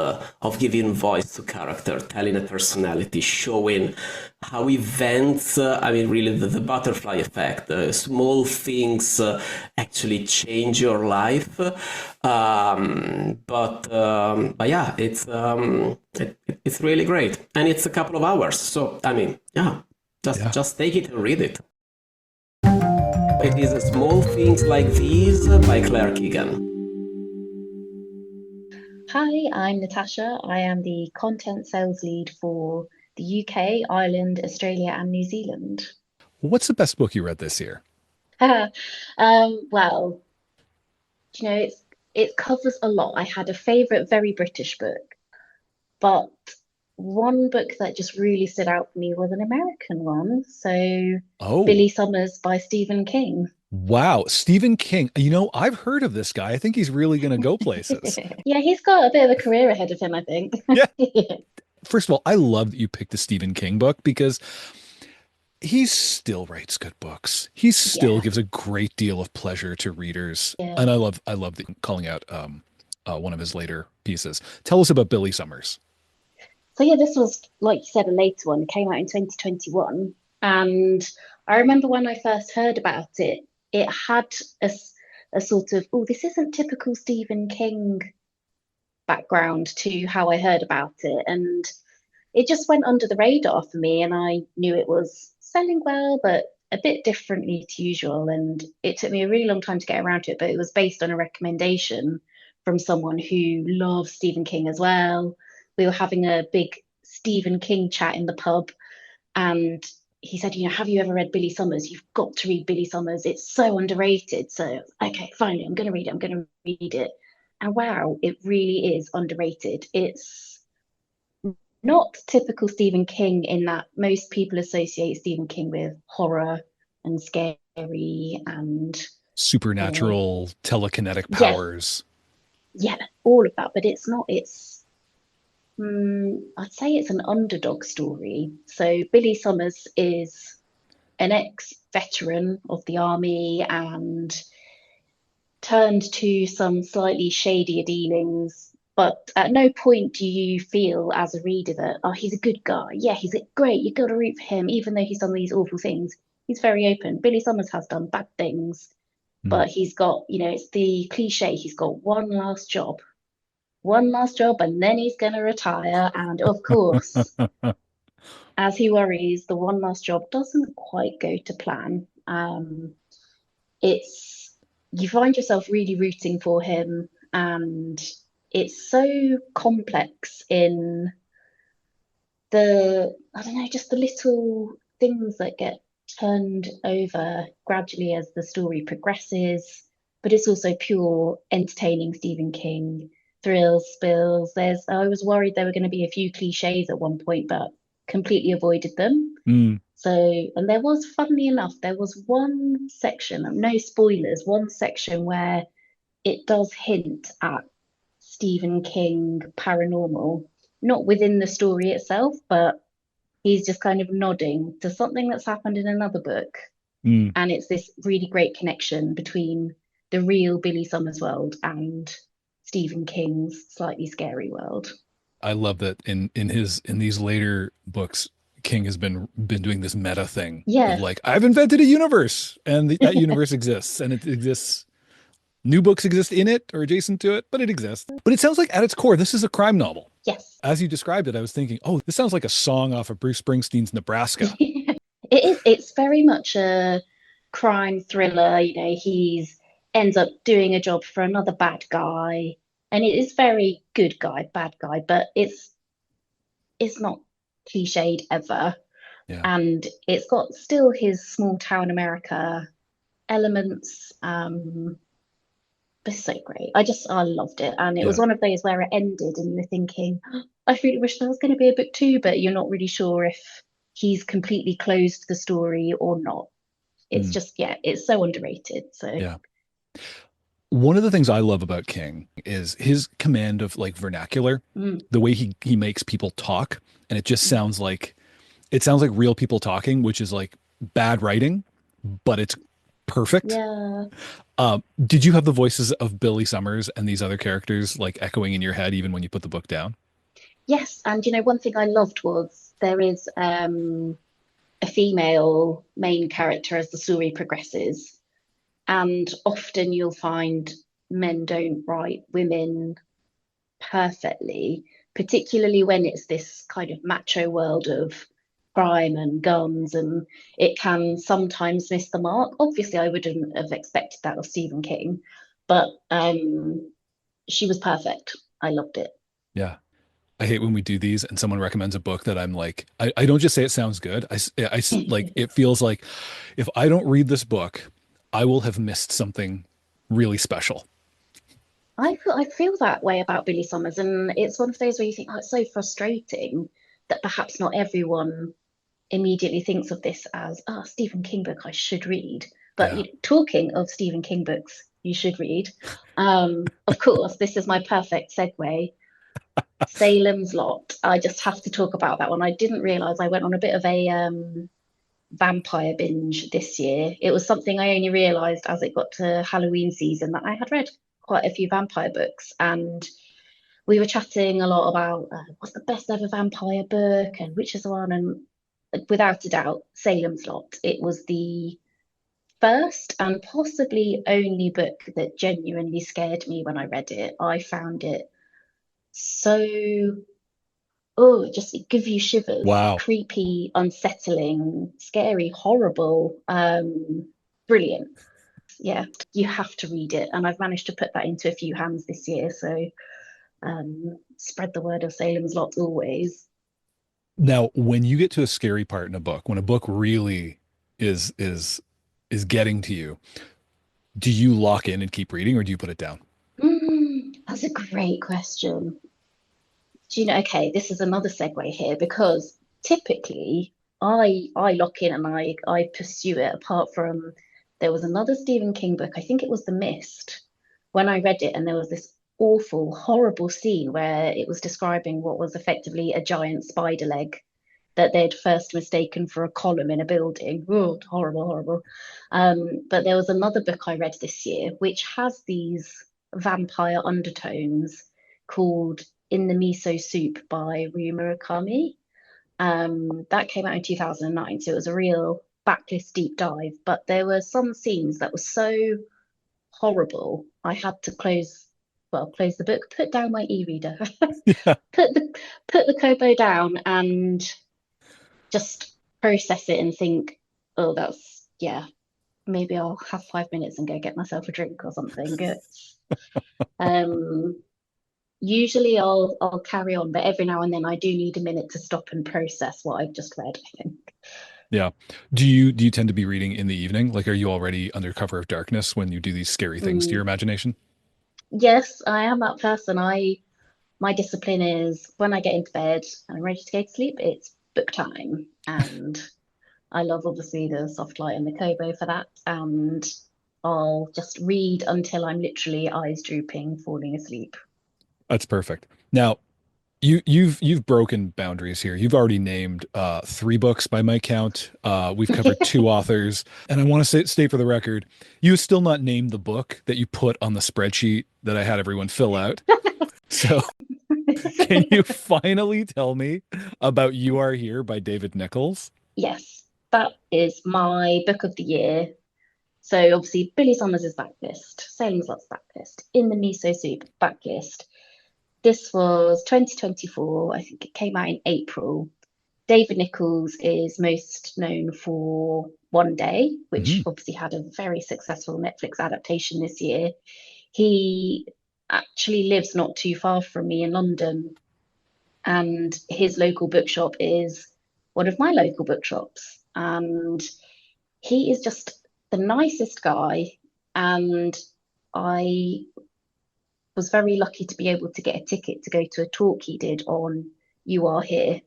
giving voice to character, telling a personality, showing how events, really the butterfly effect, small things actually change your life. But yeah, it's really great, and it's a couple of hours. So just take it and read it. It is Small Things Like These by Claire Keegan. Hi, I'm Natasha. I am the content sales lead for the UK, Ireland, Australia, and New Zealand. What's the best book you read this year? Well, it covers a lot. I had a favorite, very British book, but one book that just really stood out for me was an American one. So, Billy Summers by Stephen King. Wow, Stephen King. I've heard of this guy. I think he's really going to go places. Yeah, he's got a bit of a career ahead of him, I think. Yeah. First of all, I love that you picked a Stephen King book because he still writes good books. He still gives a great deal of pleasure to readers. Yeah. And I love calling out one of his later pieces. Tell us about Billy Summers. So yeah, this was, like you said, a later one. It came out in 2021. And I remember when I first heard about it, it had a sort of, this isn't typical Stephen King background to how I heard about it. And it just went under the radar for me. And I knew it was selling well, but a bit differently to usual. And it took me a really long time to get around to it, but it was based on a recommendation from someone who loves Stephen King as well. We were having a big Stephen King chat in the pub, and he said, have you ever read Billy Summers? You've got to read Billy Summers. It's so underrated. So, okay, finally, I'm going to read it. And wow, it really is underrated. It's not typical Stephen King in that most people associate Stephen King with horror and scary and supernatural, telekinetic powers. Yeah, all of that. But it's not. I'd say it's an underdog story. So Billy Summers is an ex-veteran of the army and turned to some slightly shadier dealings. But at no point do you feel as a reader that, he's a good guy. Yeah, he's great. You've got to root for him, even though he's done these awful things. He's very open. Billy Summers has done bad things, but he's got, it's the cliche. He's got one last job, and then he's going to retire. And of course, as he worries, the one last job doesn't quite go to plan. You find yourself really rooting for him, and it's so complex in just the little things that get turned over gradually as the story progresses. But it's also pure entertaining Stephen King, thrills, spills. I was worried there were going to be a few cliches at one point, but completely avoided them. So, and funnily enough, there was one section, no spoilers, one section where it does hint at Stephen King paranormal, not within the story itself, but he's just kind of nodding to something that's happened in another book. And it's this really great connection between the real Billy Summers world and Stephen King's slightly scary world. I love that in these later books, King has been doing this meta thing of like, I've invented a universe, and that universe exists, and it exists. New books exist in it or adjacent to it, but it exists. But it sounds like at its core, this is a crime novel. Yes. As you described it, I was thinking, this sounds like a song off of Bruce Springsteen's Nebraska. It is. It's very much a crime thriller. He's ends up doing a job for another bad guy, and it is very good guy, bad guy, but it's not cliched ever. Yeah. And it's got still his small town America elements. But it's so great. I loved it. And it was one of those where it ended and you're thinking, "Oh, I really wish there was going to be a book two," but you're not really sure if he's completely closed the story or not. It's just, yeah, it's so underrated. So Yeah. One of the things I love about King is his command of like vernacular, the way he makes people talk, and it just sounds like real people talking, which is like bad writing, but it's perfect. yeah. Did you have the voices of Billy Summers and these other characters like echoing in your head even when you put the book down? Yes. And one thing I loved was there is a female main character as the story progresses. And often you'll find men don't write women perfectly, particularly when it's this kind of macho world of crime and guns, and it can sometimes miss the mark. Obviously, I wouldn't have expected that of Stephen King, but she was perfect. I loved it. Yeah. I hate when we do these and someone recommends a book that I'm like, I don't just say it sounds good. Like, it feels like if I don't read this book, I will have missed something really special. I feel that way about Billy Summers, and it's one of those where you think, oh, it's so frustrating that perhaps not everyone immediately thinks of this as a Stephen King book I should read. But Yeah. talking of Stephen King books you should read, of course, this is my perfect segue. Salem's Lot. I just have to talk about that one. I didn't realize I went on a bit of a vampire binge this year. It was something I only realized as it got to Halloween season that I had read quite a few vampire books, and we were chatting a lot about what's the best ever vampire book and which is the one, and without a doubt, Salem's Lot. It was the first and possibly only book that genuinely scared me when I read it. I found it so, oh, just it gives you shivers, Wow. creepy, unsettling, scary, horrible, brilliant. Yeah, you have to read it. And I've managed to put that into a few hands this year. So spread the word of Salem's Lot always. Now, when you get to a scary part in a book, when a book really is getting to you, do you lock in and keep reading or do you put it down? That's a great question. Do you know, okay, this is another segue here because typically I lock in and I pursue it apart from there was another Stephen King book, I think it was The Mist, when I read it and there was this awful, horrible scene where it was describing what was effectively a giant spider leg that they'd first mistaken for a column in a building. Oh, horrible, horrible. But there was another book I read this year which has these vampire undertones called In the Miso Soup by Ryu Murakami. That came out in 2009, so it was a real backlist deep dive. But there were some scenes that were so horrible, I had to close the book, put down my e-reader, Yeah. put the Kobo down, and just process it and think, oh, that's yeah. Maybe I'll have 5 minutes and go get myself a drink or something. Usually I'll carry on, but every now and then I do need a minute to stop and process what I've just read, I think. Yeah. Do you tend to be reading in the evening? Like, are you already under cover of darkness when you do these scary things to your imagination? Yes, I am that person. My discipline is when I get into bed and I'm ready to go to sleep, it's book time. And I love obviously the soft light and the Kobo for that. And I'll just read until I'm literally eyes drooping, falling asleep. That's perfect. Now, you've broken boundaries here. You've already named 3 books by my count. We've covered 2 authors, and I want to state for the record, you still not named the book that you put on the spreadsheet that I had everyone fill out. So, can you finally tell me about You Are Here by David Nichols? Yes, that is my book of the year. So obviously Billy Summers' backlist, Salem's Lot's backlist, In the Miso Soup backlist. This was 2024. I think it came out in April. David Nichols is most known for One Day, which Mhm. obviously had a very successful Netflix adaptation this year. He actually lives not too far from me in London, and his local bookshop is one of my local bookshops. And he is just the nicest guy. And I was very lucky to be able to get a ticket to go to a talk he did on You Are Here,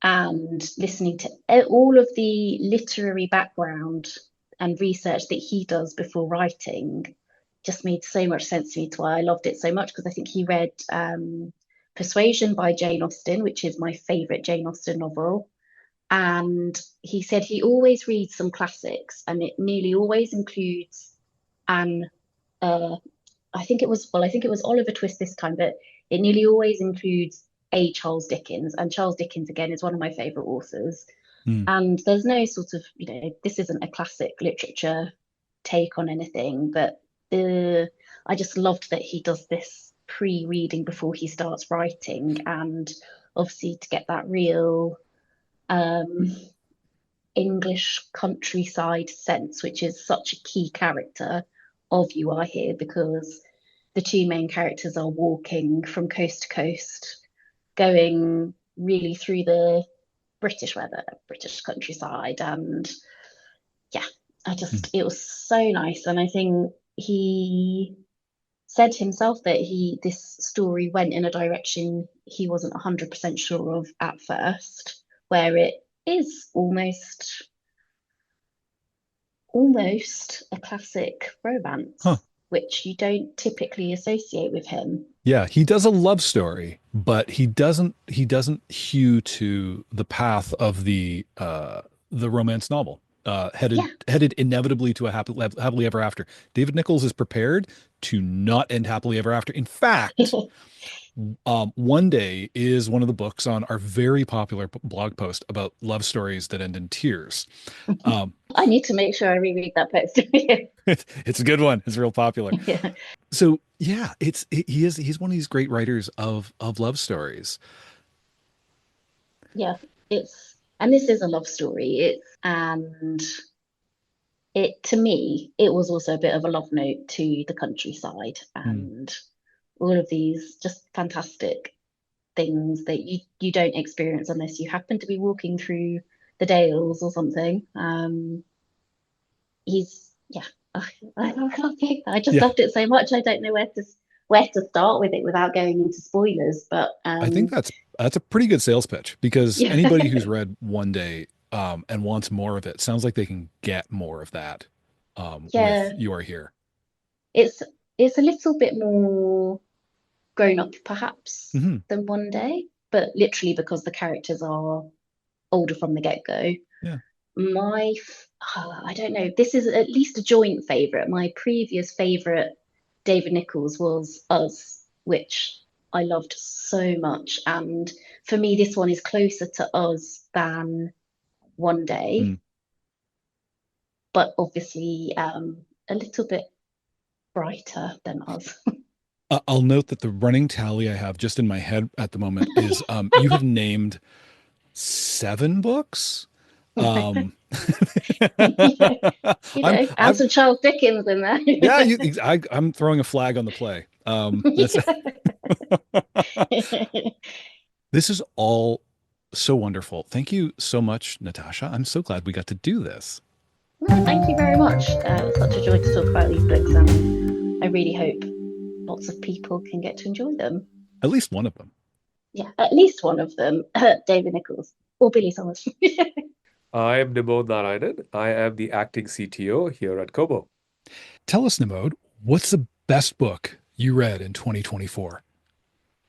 and listening to all of the literary background and research that he does before writing just made so much sense to me. To why I loved it so much, because I think he read Persuasion by Jane Austen, which is my favorite Jane Austen novel. And he said he always reads some classics, and it nearly always includes an I think it was, well, I think it was Oliver Twist this time, but it nearly always includes a Charles Dickens. And Charles Dickens, again, is one of my favorite authors. Mm. And there's no sort of, this isn't a classic literature take on anything, but I just loved that he does this pre-reading before he starts writing, and obviously to get that real English countryside sense, which is such a key character of You Are Here, because the two main characters are walking from coast to coast, going really through the British weather, British countryside. And yeah, it was so nice. And I think he said himself that this story went in a direction he wasn't 100% sure of at first, where it is almost a classic romance, which you don't typically associate with him. Yeah, he does a love story, but he doesn't hew to the path of the romance novel. Headed inevitably to a happily ever after. David Nichols is prepared to not end happily ever after. In fact, One Day is one of the books on our very popular blog post about love stories that end in tears. I need to make sure I reread that post. It's a good one. It's real popular. Yeah. So yeah, he's one of these great writers of love stories. Yeah, and this is a love story. To me, it was also a bit of a love note to the countryside and all of these just fantastic things that you don't experience unless you happen to be walking through the Dales or something. I just loved it so much. I don't know where to start with it without going into spoilers, but I think that's a pretty good sales pitch, because anybody who's read One Day and wants more of it sounds like they can get more of that with You Are Here. It's a little bit more grown up perhaps than One Day, but literally because the characters are older from the get-go. Yeah. I don't know, this is at least a joint favorite. My previous favorite David Nichols was Us, which I loved so much, and for me this one is closer to Us than One Day, but obviously a little bit brighter than Us. I'll note that the running tally I have just in my head at the moment is you have named 7 books. And some Charles Dickens in there. Yeah, I'm throwing a flag on the play. This is all so wonderful. Thank you so much, Natasha. I'm so glad we got to do this. Thank you very much. It was such a joy to talk about these books, and I really hope lots of people can get to enjoy them. At least one of them. Yeah, at least one of them. David Nichols or Billy Summers. I am Nimod Narayanan. I am the acting CTO here at Kobo. Tell us, Nimod, what's the best book you read in 2024?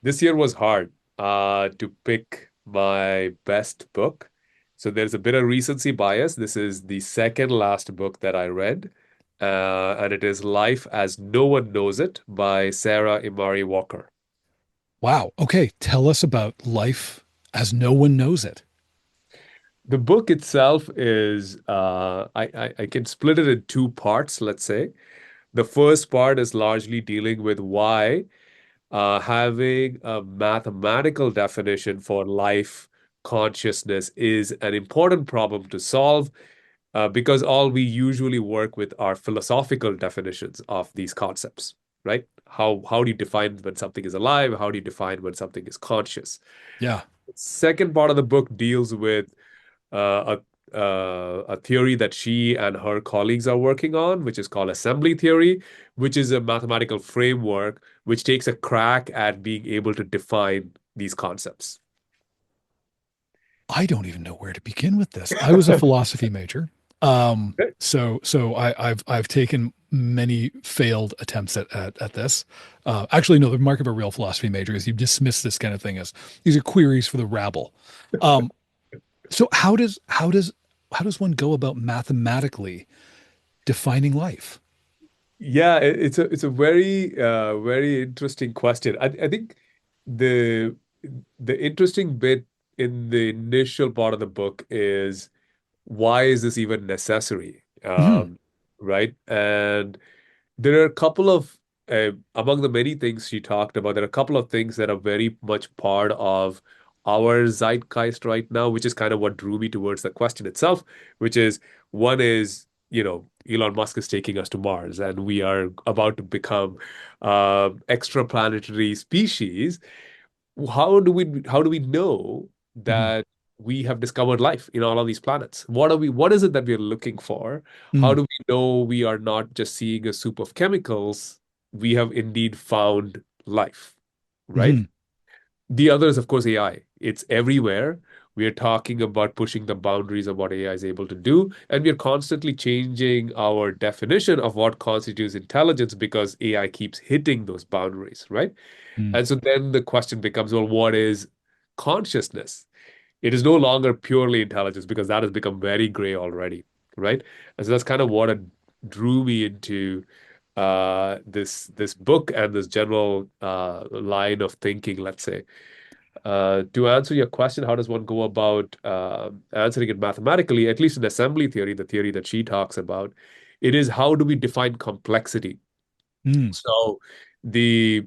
This year was hard to pick my best book. So there's a bit of recency bias. This is the second last book that I read, and it is Life as No One Knows It by Sarah Imari Walker. Wow. Okay. Tell us about Life as No One Knows It. The book itself is, I can split it in 2 parts, let's say. The first part is largely dealing with why having a mathematical definition for life consciousness is an important problem to solve, because all we usually work with are philosophical definitions of these concepts, right? How do you define when something is alive? How do you define when something is conscious? Yeah. Second part of the book deals with a theory that she and her colleagues are working on, which is called assembly theory, which is a mathematical framework which takes a crack at being able to define these concepts. I don't even know where to begin with this. I was a philosophy major. I've taken many failed attempts at this. Actually, no, the mark of a real philosophy major is you dismiss this kind of thing as these are queries for the rabble. So how does one go about mathematically defining life? Yeah, it's a very interesting question. I think the the interesting bit in the initial part of the book is, why is this even necessary? Mhm. Right? And there are a couple of, among the many things she talked about, there are a couple of things that are very much part of our zeitgeist right now, which is kind of what drew me towards the question itself, which is, one is, Elon Musk is taking us to Mars, and we are about to become extraplanetary species. How do we know Mhm. that we have discovered life in all of these planets? What is it that we're looking for? How Mm. do we know we are not just seeing a soup of chemicals? We have indeed found life, right? Mhm. The other is, of course, AI. It's everywhere. We are talking about pushing the boundaries of what AI is able to do, and we are constantly changing our definition of what constitutes intelligence because AI keeps hitting those boundaries, right? Mm. And so then the question becomes, well, what is consciousness? It is no longer purely intelligence because that has become very gray already, right? And so that's kind of what drew me into this book and this general line of thinking, let's say. To answer your question, how does one go about answering it mathematically? At least in assembly theory, the theory that she talks about, it is, how do we define complexity? Mm. So the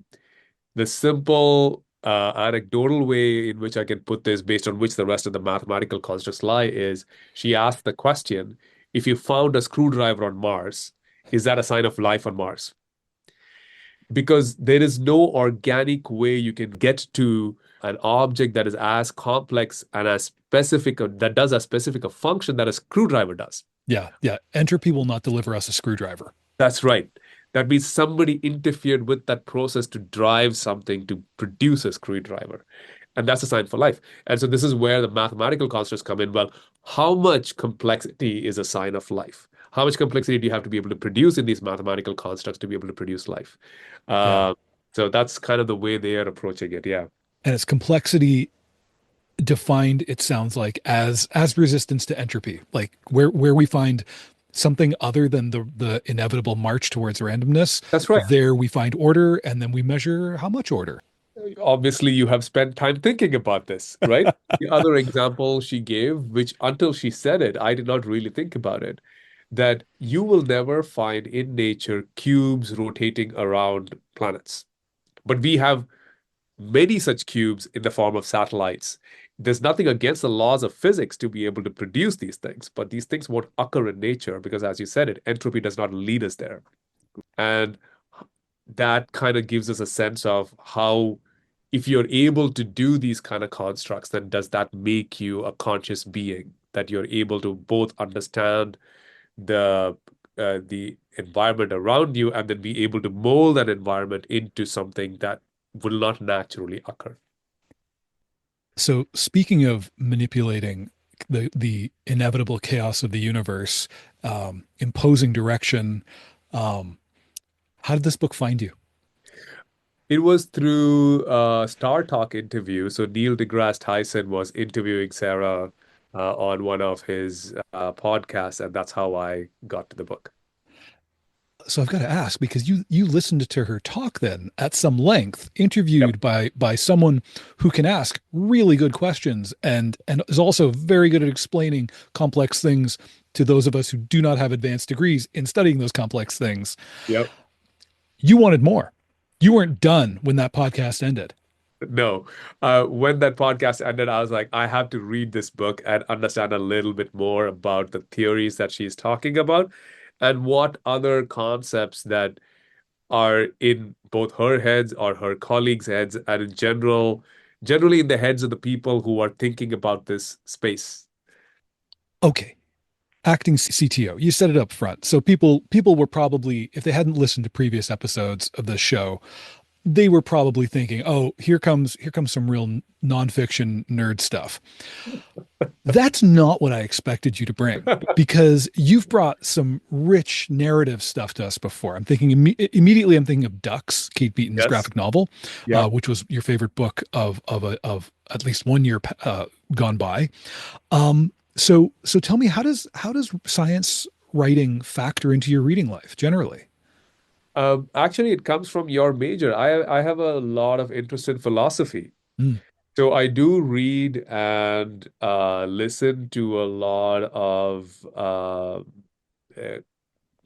the simple anecdotal way in which I can put this, based on which the rest of the mathematical constructs lie, is she asked the question, if you found a screwdriver on Mars, is that a sign of life on Mars? Because there is no organic way you can get to an object that is as complex and as specific, that does as specific a function that a screwdriver does. Yeah, yeah. Entropy will not deliver us a screwdriver. That's right. That means somebody interfered with that process to drive something to produce a screwdriver. And that's a sign for life. And so this is where the mathematical constructs come in. Well, how much complexity is a sign of life? How much complexity do you have to be able to produce in these mathematical constructs to be able to produce life? Yeah. Uh, so that's kind of the way they are approaching it. Yeah. And its complexity defined, it sounds like, as resistance to entropy, like where we find something other than the inevitable march towards randomness, That's right. there we find order, and then we measure how much order. Obviously, you have spent time thinking about this, right? The other example she gave, which until she said it, I did not really think about it, that you will never find in nature cubes rotating around planets. But we have many such cubes in the form of satellites. There's nothing against the laws of physics to be able to produce these things, but these things won't occur in nature because, as you said it, entropy does not lead us there. And that kind of gives us a sense of how, if you're able to do these kind of constructs, then does that make you a conscious being, that you're able to both understand the environment around you and then be able to mold that environment into something that will not naturally occur. So speaking of manipulating the inevitable chaos of the universe, imposing direction, how did this book find you? It was through a Star Talk interview. So Neil deGrasse Tyson was interviewing Sarah on one of his podcasts, and that's how I got to the book. So I've got to ask, because you listened to her talk then at some length, Yep. interviewed by someone who can ask really good questions and is also very good at explaining complex things to those of us who do not have advanced degrees in studying those complex things. Yep. You wanted more. You weren't done when that podcast ended. No. When that podcast ended, I was like, I have to read this book and understand a little bit more about the theories that she's talking about and what other concepts that are in both her heads or her colleagues' heads and in generally in the heads of the people who are thinking about this space. Okay. Acting CTO, you said it up front. So people were probably, if they hadn't listened to previous episodes of the show, they were probably thinking, "Oh, here comes some real nonfiction nerd stuff." That's not what I expected you to bring, because you've brought some rich narrative stuff to us before. I'm thinking immediately. I'm thinking of Ducks, Kate Beaton's Yes. graphic novel, Yeah. which was your favorite book of at least 1 year gone by. So tell me, how does science writing factor into your reading life generally? Actually, it comes from your major. I have a lot of interest in philosophy. Mm. So I do read and listen to a lot of uh,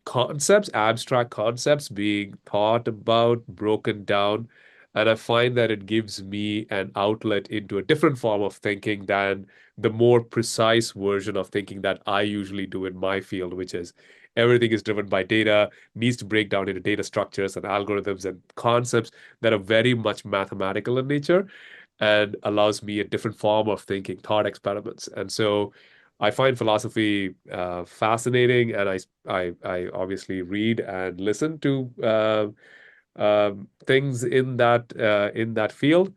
concepts, abstract concepts being thought about, broken down. And I find that it gives me an outlet into a different form of thinking than the more precise version of thinking that I usually do in my field, which is everything is driven by data, needs to break down into data structures and algorithms and concepts that are very much mathematical in nature and allows me a different form of thinking, thought experiments. And so I find philosophy fascinating, and I obviously read and listen to things in that field,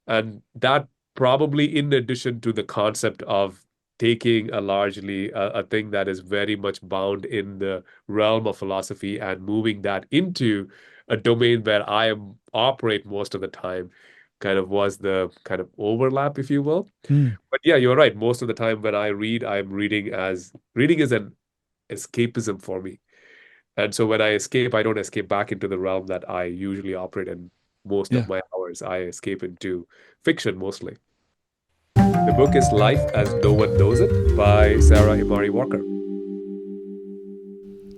and that probably in addition to the concept of taking a largely a thing that is very much bound in the realm of philosophy and moving that into a domain where operate most of the time, kind of was the kind of overlap, if you will. Mm. But yeah, you're right. Most of the time when I read, I'm reading is an escapism for me. And so when I escape, I don't escape back into the realm that I usually operate in most Yeah. of my hours. I escape into fiction mostly. The book is Life as No One Knows It by Sarah Imari Walker.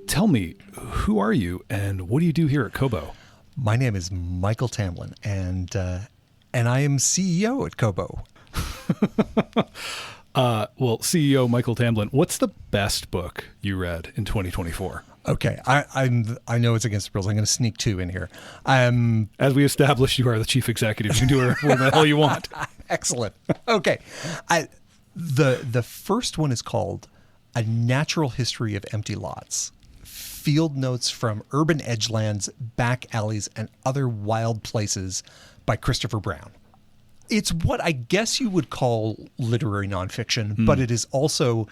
Tell me, who are you and what do you do here at Kobo? My name is Michael Tamlin, and I am CEO at Kobo. Well, CEO Michael Tamlin, what's the best book you read in 2024? Okay, I know it's against the rules. I'm going to sneak two in here. As we established, you are the chief executive. You can do whatever the hell you want. Excellent. Okay, the first one is called A Natural History of Empty Lots. Field Notes from Urban Edgelands, Back Alleys, and Other Wild Places by Christopher Brown. It's what I guess you would call literary nonfiction, but it is also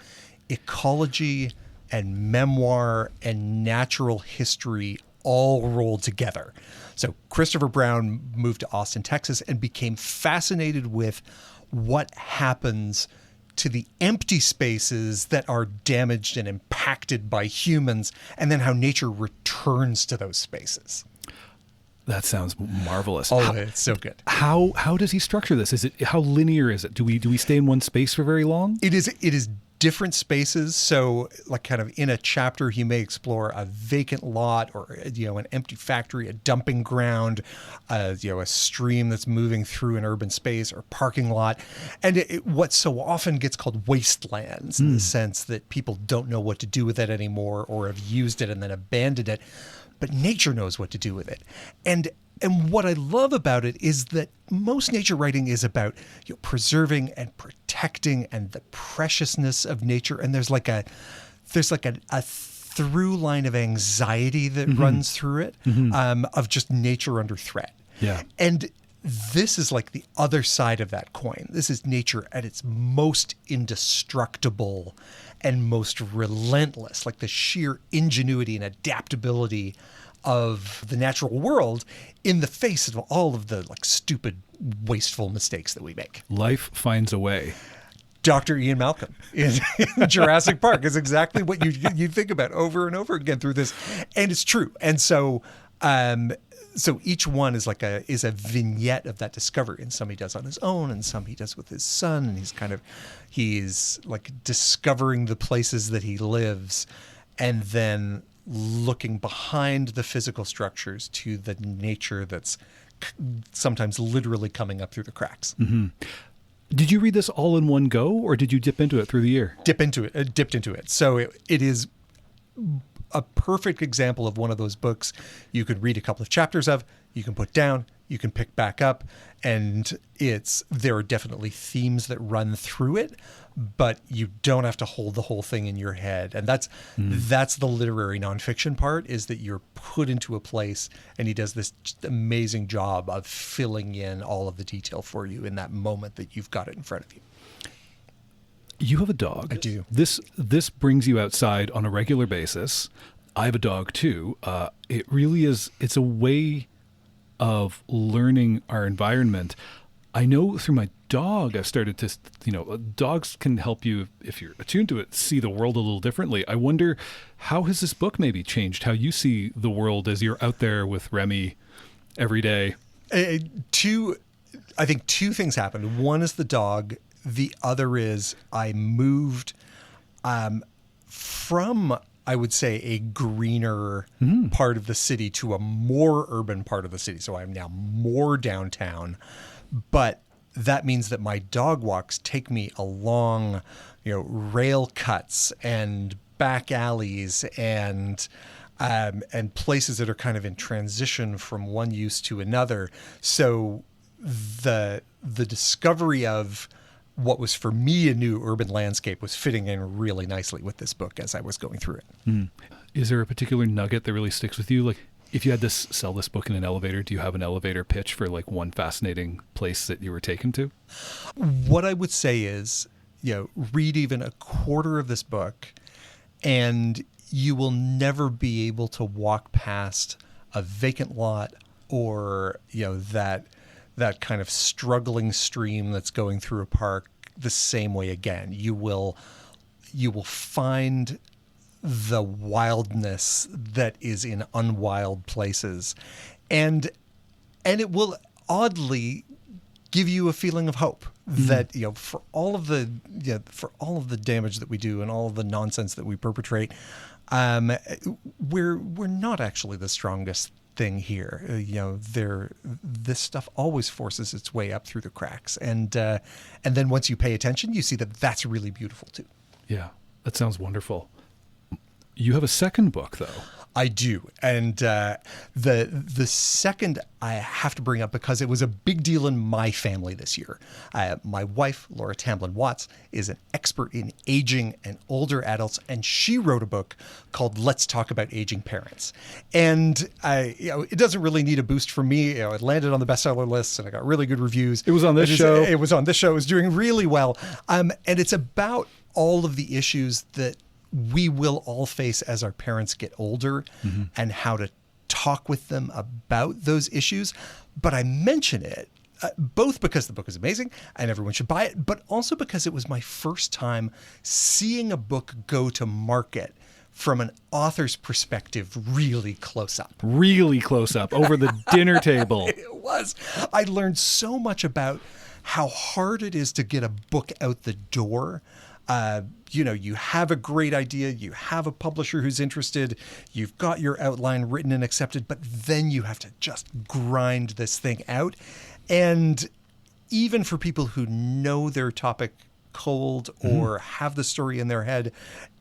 ecology and memoir and natural history all rolled together. So Christopher Brown moved to Austin, Texas, and became fascinated with what happens to the empty spaces that are damaged and impacted by humans, and then how nature returns to those spaces. That sounds marvelous. Oh, it's so good. How does he structure this? Is it, how linear is it? Do we stay in one space for very long? It is different spaces. So like kind of in a chapter, he may explore a vacant lot or, an empty factory, a dumping ground, a stream that's moving through an urban space or parking lot. And what so often gets called wastelands in the sense that people don't know what to do with it anymore or have used it and then abandoned it. But nature knows what to do with it. And what I love about it is that most nature writing is about preserving and protecting and the preciousness of nature. And there's like a through line of anxiety that runs through it, of just nature under threat. Yeah. And this is like the other side of that coin. This is nature at its most indestructible and most relentless, like the sheer ingenuity and adaptability of the natural world in the face of all of the like stupid, wasteful mistakes that we make. Life finds a way. Dr. Ian Malcolm in Jurassic Park is exactly what you think about over and over again through this, and it's true. And so each one is is a vignette of that discovery, and some he does on his own, and some he does with his son, and he's like discovering the places that he lives, and then looking behind the physical structures to the nature that's sometimes literally coming up through the cracks. Did you read this all in one go, or did you dip into it through the year? Dipped into it. So it is a perfect example of one of those books you could read a couple of chapters of, you can put down, you can pick back up, and there are definitely themes that run through it, but you don't have to hold the whole thing in your head. And that's the literary nonfiction part, is that you're put into a place, and he does this just amazing job of filling in all of the detail for you in that moment that you've got it in front of you. You have a dog. I do. This brings you outside on a regular basis. I have a dog too. It really is. It's a way of learning our environment. I know through my dog, I've started to, dogs can help you, if you're attuned to it, see the world a little differently. I wonder, how has this book maybe changed how you see the world as you're out there with Remy every day? I think two things happened. One is the dog. The other is I moved from, I would say, a greener part of the city to a more urban part of the city. So I'm now more downtown, but that means that my dog walks take me along, rail cuts and back alleys and places that are kind of in transition from one use to another. So the discovery of what was for me a new urban landscape was fitting in really nicely with this book as I was going through it. Is there a particular nugget that really sticks with you? Like, if you had to sell this book in an elevator, do you have an elevator pitch for like one fascinating place that you were taken to? What I would say is, read even a quarter of this book and you will never be able to walk past a vacant lot or, that kind of struggling stream that's going through a park the same way again. You will find the wildness that is in unwild places, and it will oddly give you a feeling of hope that for all of the damage that we do and all of the nonsense that we perpetrate, we're not actually the strongest thing here. This stuff always forces its way up through the cracks, and then once you pay attention, you see that that's really beautiful too. Yeah, that sounds wonderful. You have a second book, though. I do, and the second I have to bring up because it was a big deal in my family this year. My wife, Laura Tamblyn Watts, is an expert in aging and older adults, and she wrote a book called "Let's Talk About Aging Parents." And it doesn't really need a boost from me. It landed on the bestseller list, and I got really good reviews. It was on this show. It was on this show. It was doing really well, and it's about all of the issues that we will all face as our parents get older and how to talk with them about those issues. But I mention it both because the book is amazing and everyone should buy it, but also because it was my first time seeing a book go to market from an author's perspective really close up. Really close up over the dinner table. It was. I learned so much about how hard it is to get a book out the door. You have a great idea, you have a publisher who's interested, you've got your outline written and accepted, but then you have to just grind this thing out. And even for people who know their topic cold or have the story in their head,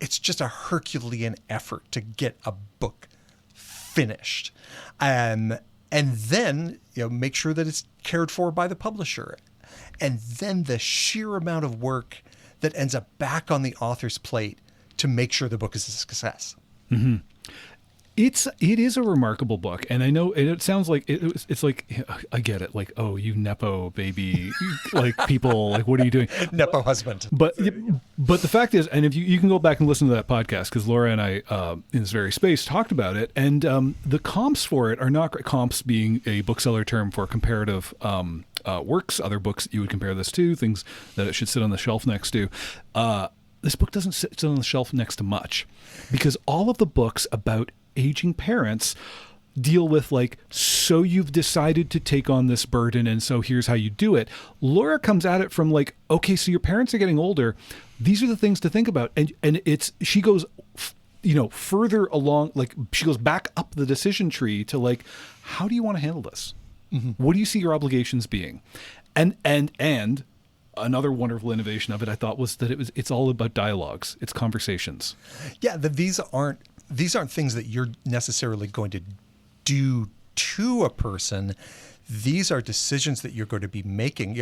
it's just a Herculean effort to get a book finished. And then, make sure that it's cared for by the publisher. And then the sheer amount of work that ends up back on the author's plate to make sure the book is a success. It is a remarkable book, and I know it sounds like it's like, I get it, like, oh, you Nepo baby, like people, like, what are you doing? Nepo husband. But the fact is, and if you can go back and listen to that podcast, because Laura and I in this very space talked about it, and the comps for it are not great. Comps being a bookseller term for comparative works, other books that you would compare this to, things that it should sit on the shelf next to. This book doesn't sit on the shelf next to much, because all of the books about aging parents deal with, like, so you've decided to take on this burden, and so here's how you do it. Laura comes at it from like, okay, so your parents are getting older. These are the things to think about, and she goes, further along, like she goes back up the decision tree to like, how do you want to handle this? What do you see your obligations being? And another wonderful innovation of it, I thought, was that it's all about dialogues. It's conversations. Yeah, these aren't things that you're necessarily going to do to a person. These are decisions that you're going to be making,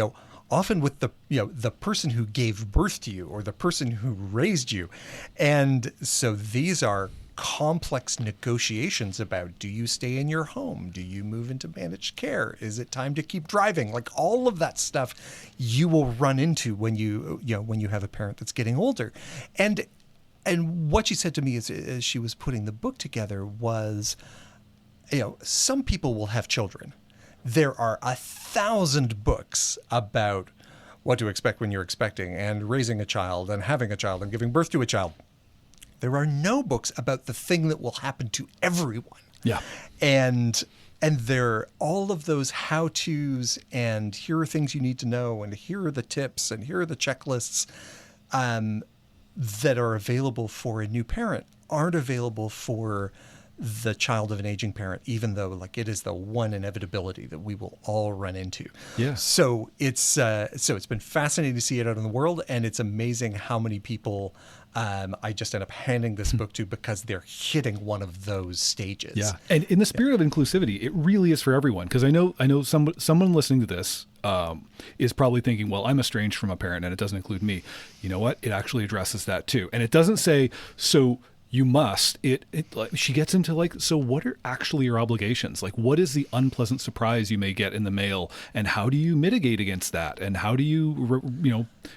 often with the person who gave birth to you or the person who raised you. And so these are complex negotiations about, do you stay in your home? Do you move into managed care? Is it time to keep driving? Like all of that stuff you will run into when you have a parent that's getting older. And what she said to me as she was putting the book together was, some people will have children. There are 1,000 books about what to expect when you're expecting and raising a child and having a child and giving birth to a child. There are no books about the thing that will happen to everyone. Yeah. And there all of those how-tos and here are things you need to know and here are the tips and here are the checklists that are available for a new parent aren't available for the child of an aging parent, even though it is the one inevitability that we will all run into. Yeah. So it's been fascinating to see it out in the world, and it's amazing how many people I just end up handing this book to because they're hitting one of those stages. Yeah. And in the spirit of inclusivity, it really is for everyone. Because I know someone listening to this is probably thinking, well, I'm estranged from a parent and it doesn't include me. You know what? It actually addresses that too. And it doesn't say, so you must. She gets into so what are actually your obligations? What is the unpleasant surprise you may get in the mail, and how do you mitigate against that? And how do you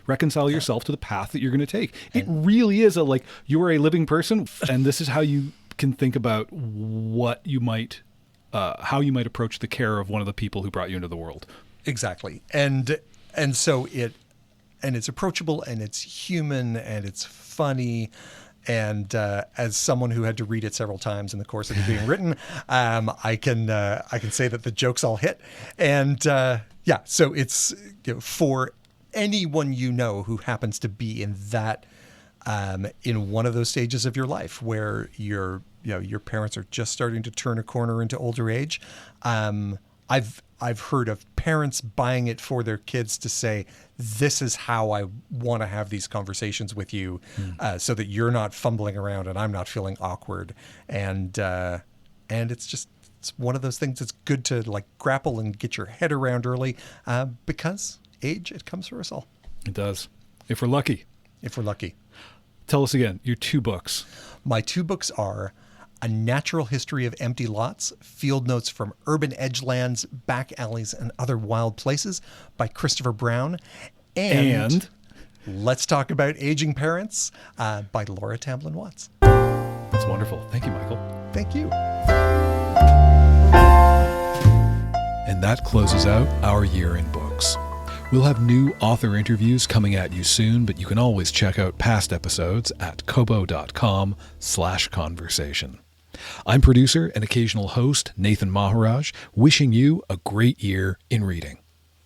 reconcile yourself to the path that you're going to take? It really is you are a living person, and this is how you can think about what you might, how you might approach the care of one of the people who brought you into the world. Exactly, and so it's approachable, and it's human, and it's funny. And as someone who had to read it several times in the course of it being written, I can say that the jokes all hit. And so it's for anyone who happens to be in that in one of those stages of your life where your parents are just starting to turn a corner into older age. I've heard of parents buying it for their kids to say, this is how I want to have these conversations with you, so that you're not fumbling around and I'm not feeling awkward. And it's one of those things that's good to grapple and get your head around early, because age, it comes for us all. It does. If we're lucky. Tell us again, your 2 books. My 2 books are A Natural History of Empty Lots, Field Notes from Urban Edgelands, Back Alleys, and Other Wild Places by Christopher Brown. And Let's Talk About Aging Parents by Laura Tamblyn Watts. That's wonderful. Thank you, Michael. Thank you. And that closes out our year in books. We'll have new author interviews coming at you soon, but you can always check out past episodes at kobo.com/conversation. I'm producer and occasional host Nathan Maharaj, wishing you a great year in reading.